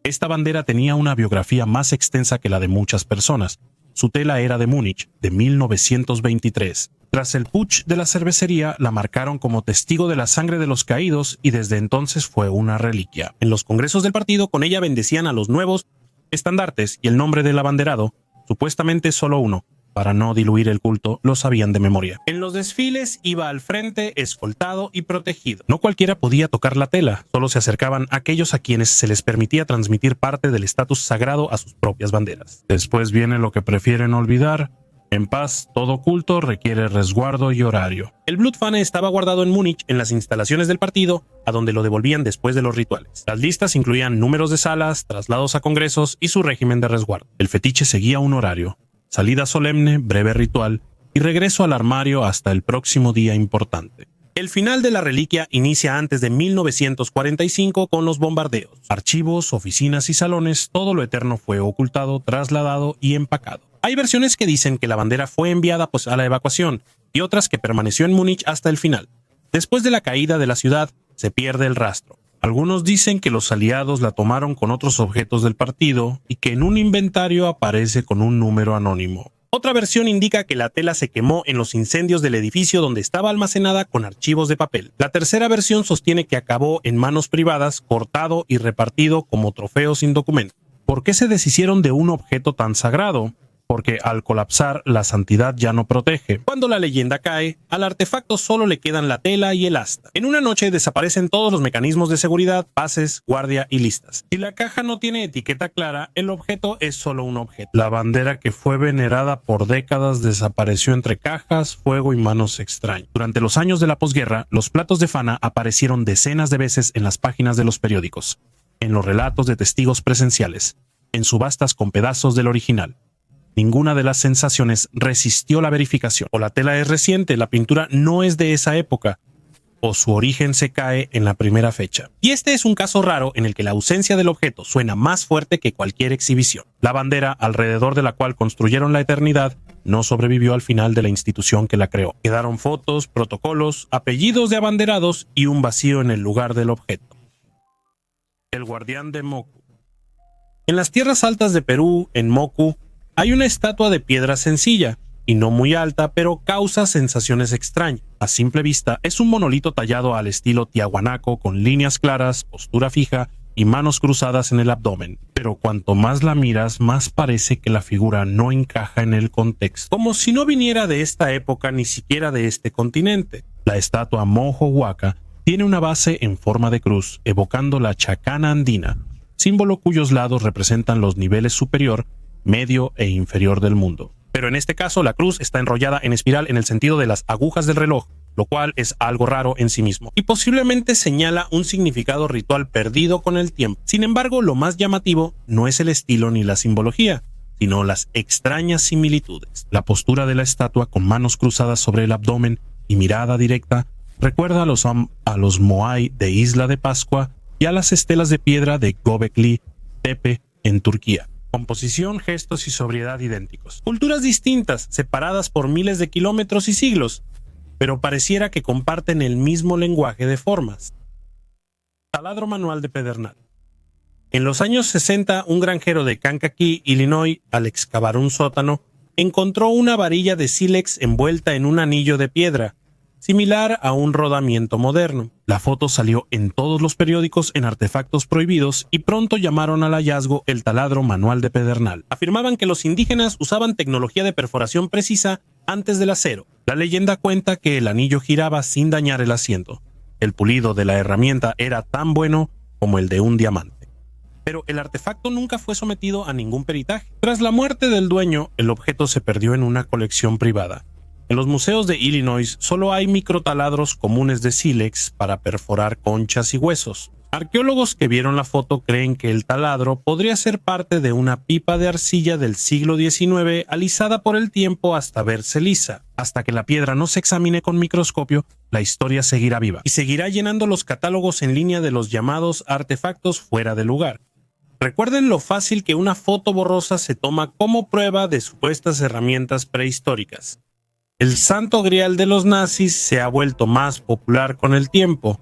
Esta bandera tenía una biografía más extensa que la de muchas personas. Su tela era de Múnich, de 1923. Tras el putsch de la cervecería, la marcaron como testigo de la sangre de los caídos y desde entonces fue una reliquia. En los congresos del partido, con ella bendecían a los nuevos estandartes y el nombre del abanderado, supuestamente solo uno. Para no diluir el culto, lo sabían de memoria. En los desfiles iba al frente, escoltado y protegido. No cualquiera podía tocar la tela, solo se acercaban aquellos a quienes se les permitía transmitir parte del estatus sagrado a sus propias banderas. Después viene lo que prefieren olvidar. En paz, todo culto requiere resguardo y horario. El Blutfahne estaba guardado en Múnich, en las instalaciones del partido, a donde lo devolvían después de los rituales. Las listas incluían números de salas, traslados a congresos y su régimen de resguardo. El fetiche seguía un horario. Salida solemne, breve ritual y regreso al armario hasta el próximo día importante. El final de la reliquia inicia antes de 1945 con los bombardeos. Archivos, oficinas y salones, todo lo eterno fue ocultado, trasladado y empacado. Hay versiones que dicen que la bandera fue enviada a la evacuación y otras que permaneció en Múnich hasta el final. Después de la caída de la ciudad, se pierde el rastro. Algunos dicen que los aliados la tomaron con otros objetos del partido y que en un inventario aparece con un número anónimo. Otra versión indica que la tela se quemó en los incendios del edificio donde estaba almacenada con archivos de papel. La tercera versión sostiene que acabó en manos privadas, cortado y repartido como trofeo sin documento. ¿Por qué se deshicieron de un objeto tan sagrado? Porque al colapsar, la santidad ya no protege. Cuando la leyenda cae, al artefacto solo le quedan la tela y el asta. En una noche desaparecen todos los mecanismos de seguridad, pases, guardia y listas. Si la caja no tiene etiqueta clara, el objeto es solo un objeto. La bandera que fue venerada por décadas desapareció entre cajas, fuego y manos extrañas. Durante los años de la posguerra, los platos de Fana aparecieron decenas de veces en las páginas de los periódicos, en los relatos de testigos presenciales, en subastas con pedazos del original. Ninguna de las sensaciones resistió la verificación. O la tela es reciente, la pintura no es de esa época, o su origen se cae en la primera fecha. Y este es un caso raro en el que la ausencia del objeto suena más fuerte que cualquier exhibición. La bandera, alrededor de la cual construyeron la eternidad, no sobrevivió al final de la institución que la creó. Quedaron fotos, protocolos, apellidos de abanderados y un vacío en el lugar del objeto. El guardián de Moku. En las tierras altas de Perú, en Moku, hay una estatua de piedra sencilla, y no muy alta, pero causa sensaciones extrañas. A simple vista, es un monolito tallado al estilo tiahuanaco, con líneas claras, postura fija y manos cruzadas en el abdomen. Pero cuanto más la miras, más parece que la figura no encaja en el contexto, como si no viniera de esta época ni siquiera de este continente. La estatua Mojo Huaca tiene una base en forma de cruz, evocando la chacana andina, símbolo cuyos lados representan los niveles superior, medio e inferior del mundo. Pero en este caso la cruz está enrollada en espiral en el sentido de las agujas del reloj, lo cual es algo raro en sí mismo, y posiblemente señala un significado ritual perdido con el tiempo. Sin embargo, lo más llamativo no es el estilo ni la simbología, sino las extrañas similitudes. La postura de la estatua con manos cruzadas sobre el abdomen y mirada directa recuerda a los Moai de Isla de Pascua y a las estelas de piedra de Göbekli Tepe en Turquía. Composición, gestos y sobriedad idénticos. Culturas distintas, separadas por miles de kilómetros y siglos, pero pareciera que comparten el mismo lenguaje de formas. Taladro manual de pedernal. En los años 60, un granjero de Kankakee, Illinois, al excavar un sótano, encontró una varilla de sílex envuelta en un anillo de piedra, similar a un rodamiento moderno. La foto salió en todos los periódicos en artefactos prohibidos y pronto llamaron al hallazgo el taladro manual de pedernal. Afirmaban que los indígenas usaban tecnología de perforación precisa antes del acero. La leyenda cuenta que el anillo giraba sin dañar el asiento. El pulido de la herramienta era tan bueno como el de un diamante. Pero el artefacto nunca fue sometido a ningún peritaje. Tras la muerte del dueño, el objeto se perdió en una colección privada. En los museos de Illinois solo hay microtaladros comunes de sílex para perforar conchas y huesos. Arqueólogos que vieron la foto creen que el taladro podría ser parte de una pipa de arcilla del siglo XIX alisada por el tiempo hasta verse lisa. Hasta que la piedra no se examine con microscopio, la historia seguirá viva y seguirá llenando los catálogos en línea de los llamados artefactos fuera de lugar. Recuerden lo fácil que una foto borrosa se toma como prueba de supuestas herramientas prehistóricas. El santo grial de los nazis se ha vuelto más popular con el tiempo,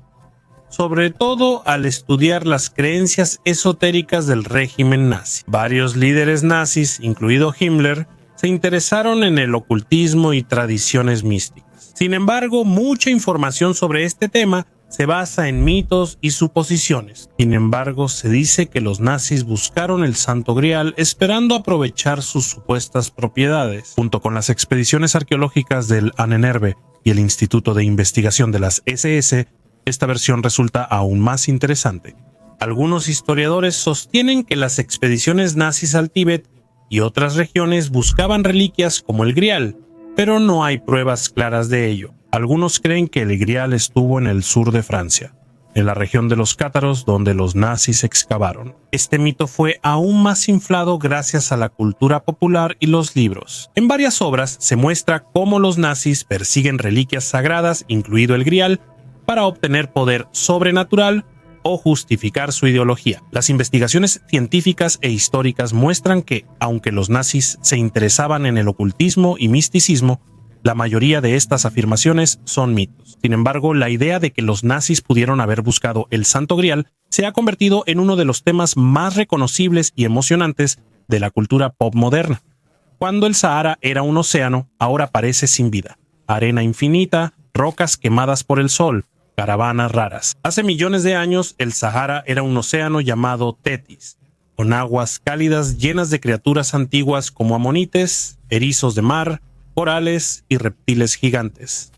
sobre todo al estudiar las creencias esotéricas del régimen nazi. Varios líderes nazis, incluido Himmler, se interesaron en el ocultismo y tradiciones místicas. Sin embargo, mucha información sobre este tema se basa en mitos y suposiciones. Sin embargo, se dice que los nazis buscaron el Santo Grial esperando aprovechar sus supuestas propiedades. Junto con las expediciones arqueológicas del Ahnenerbe y el Instituto de Investigación de las SS, esta versión resulta aún más interesante. Algunos historiadores sostienen que las expediciones nazis al Tíbet y otras regiones buscaban reliquias como el Grial, pero no hay pruebas claras de ello. Algunos creen que el Grial estuvo en el sur de Francia, en la región de los cátaros donde los nazis excavaron. Este mito fue aún más inflado gracias a la cultura popular y los libros. En varias obras se muestra cómo los nazis persiguen reliquias sagradas, incluido el Grial, para obtener poder sobrenatural o justificar su ideología. Las investigaciones científicas e históricas muestran que, aunque los nazis se interesaban en el ocultismo y misticismo, la mayoría de estas afirmaciones son mitos. Sin embargo, la idea de que los nazis pudieron haber buscado el Santo Grial se ha convertido en uno de los temas más reconocibles y emocionantes de la cultura pop moderna. Cuando el Sahara era un océano, ahora parece sin vida. Arena infinita, rocas quemadas por el sol, caravanas raras. Hace millones de años, el Sahara era un océano llamado Tetis, con aguas cálidas llenas de criaturas antiguas como amonites, erizos de mar, corales y reptiles gigantes.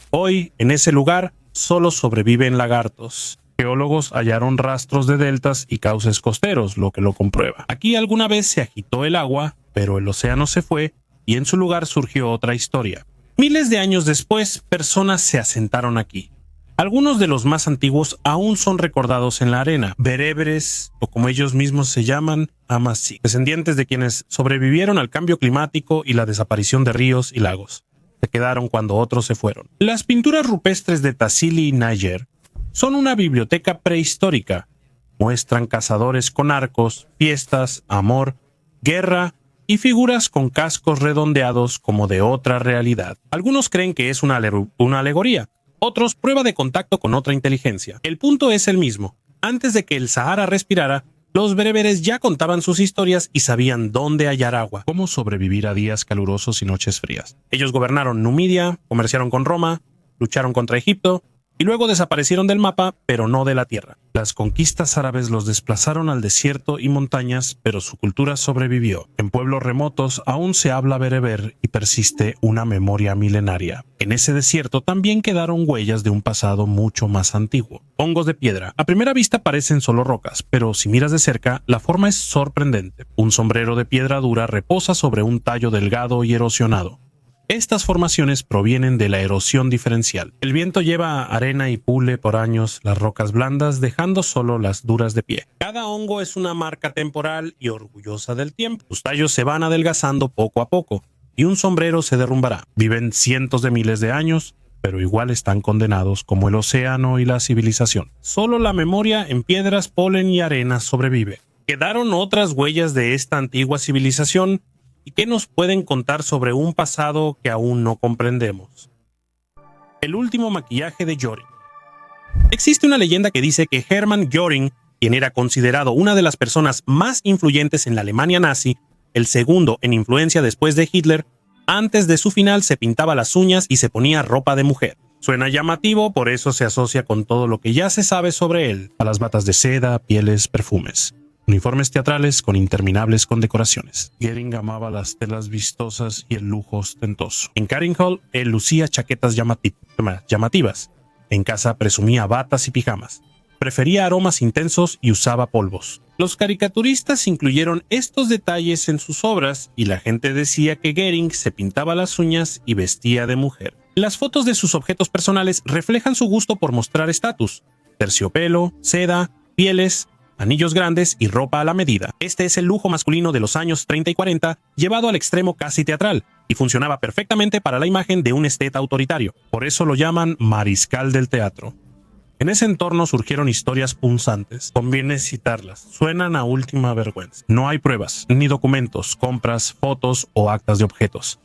Hoy, en ese lugar, solo sobreviven lagartos. Geólogos hallaron rastros de deltas y cauces costeros, lo que lo comprueba. Aquí alguna vez se agitó el agua, pero el océano se fue y en su lugar surgió otra historia. Miles de años después, personas se asentaron aquí. Algunos de los más antiguos aún son recordados en la arena, bereberes, o como ellos mismos se llaman, Amazigh, descendientes de quienes sobrevivieron al cambio climático y la desaparición de ríos y lagos. Se quedaron cuando otros se fueron. Las pinturas rupestres de Tassili y Nayer son una biblioteca prehistórica. Muestran cazadores con arcos, fiestas, amor, guerra y figuras con cascos redondeados como de otra realidad. Algunos creen que es una alegoría. Otros, prueba de contacto con otra inteligencia. El punto es el mismo. Antes de que el Sahara respirara, los bereberes ya contaban sus historias y sabían dónde hallar agua, cómo sobrevivir a días calurosos y noches frías. Ellos gobernaron Numidia, comerciaron con Roma, lucharon contra Egipto y luego desaparecieron del mapa, pero no de la tierra. Las conquistas árabes los desplazaron al desierto y montañas, pero su cultura sobrevivió. En pueblos remotos aún se habla bereber y persiste una memoria milenaria. En ese desierto también quedaron huellas de un pasado mucho más antiguo. Hongos de piedra. A primera vista parecen solo rocas, pero si miras de cerca, la forma es sorprendente. Un sombrero de piedra dura reposa sobre un tallo delgado y erosionado. Estas formaciones provienen de la erosión diferencial. El viento lleva arena y pule por años las rocas blandas, dejando solo las duras de pie. Cada hongo es una marca temporal y orgullosa del tiempo. Sus tallos se van adelgazando poco a poco, y un sombrero se derrumbará. Viven cientos de miles de años, pero igual están condenados como el océano y la civilización. Solo la memoria en piedras, polen y arena sobrevive. Quedaron otras huellas de esta antigua civilización y que nos pueden contar sobre un pasado que aún no comprendemos. El último maquillaje de Göring. Existe una leyenda que dice que Hermann Göring, quien era considerado una de las personas más influyentes en la Alemania nazi, el segundo en influencia después de Hitler, antes de su final se pintaba las uñas y se ponía ropa de mujer. Suena llamativo, por eso se asocia con todo lo que ya se sabe sobre él, a las batas de seda, pieles, perfumes, uniformes teatrales con interminables condecoraciones. Göring amaba las telas vistosas y el lujo ostentoso. En Carnegie Hall, él lucía chaquetas llamativas. En casa presumía batas y pijamas. Prefería aromas intensos y usaba polvos. Los caricaturistas incluyeron estos detalles en sus obras y la gente decía que Göring se pintaba las uñas y vestía de mujer. Las fotos de sus objetos personales reflejan su gusto por mostrar estatus: terciopelo, seda, pieles, anillos grandes y ropa a la medida. Este es el lujo masculino de los años 30 y 40, llevado al extremo casi teatral, y funcionaba perfectamente para la imagen de un esteta autoritario. Por eso lo llaman mariscal del teatro. En ese entorno surgieron historias punzantes. Conviene citarlas. Suenan a última vergüenza. No hay pruebas, ni documentos, compras, fotos o actas de objetos.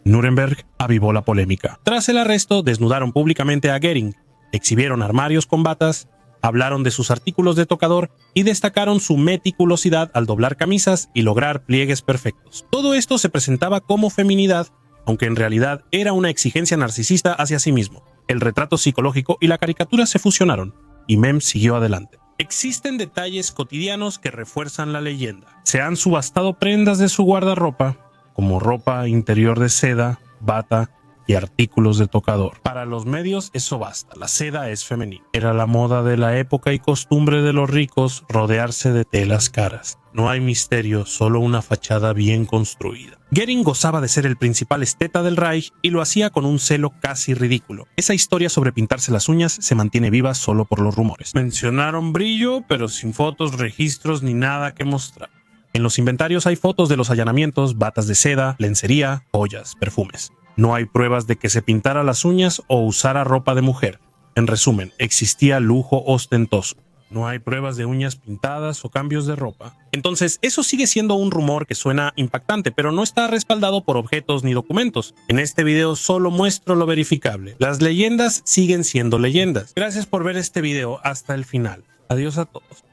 Nuremberg avivó la polémica. Tras el arresto, desnudaron públicamente a Göring, exhibieron armarios con batas, hablaron de sus artículos de tocador y destacaron su meticulosidad al doblar camisas y lograr pliegues perfectos. Todo esto se presentaba como feminidad, aunque en realidad era una exigencia narcisista hacia sí mismo. El retrato psicológico y la caricatura se fusionaron, y Mem siguió adelante. Existen detalles cotidianos que refuerzan la leyenda. Se han subastado prendas de su guardarropa, como ropa interior de seda, bata y artículos de tocador. Para los medios eso basta, la seda es femenina. Era la moda de la época y costumbre de los ricos rodearse de telas caras. No hay misterio, solo una fachada bien construida. Göring gozaba de ser el principal esteta del Reich y lo hacía con un celo casi ridículo. Esa historia sobre pintarse las uñas se mantiene viva solo por los rumores. Mencionaron brillo, pero sin fotos, registros ni nada que mostrar. En los inventarios hay fotos de los allanamientos, batas de seda, lencería, joyas, perfumes. No hay pruebas de que se pintara las uñas o usara ropa de mujer. En resumen, existía lujo ostentoso. No hay pruebas de uñas pintadas o cambios de ropa. Entonces, eso sigue siendo un rumor que suena impactante, pero no está respaldado por objetos ni documentos. En este video solo muestro lo verificable. Las leyendas siguen siendo leyendas. Gracias por ver este video hasta el final. Adiós a todos.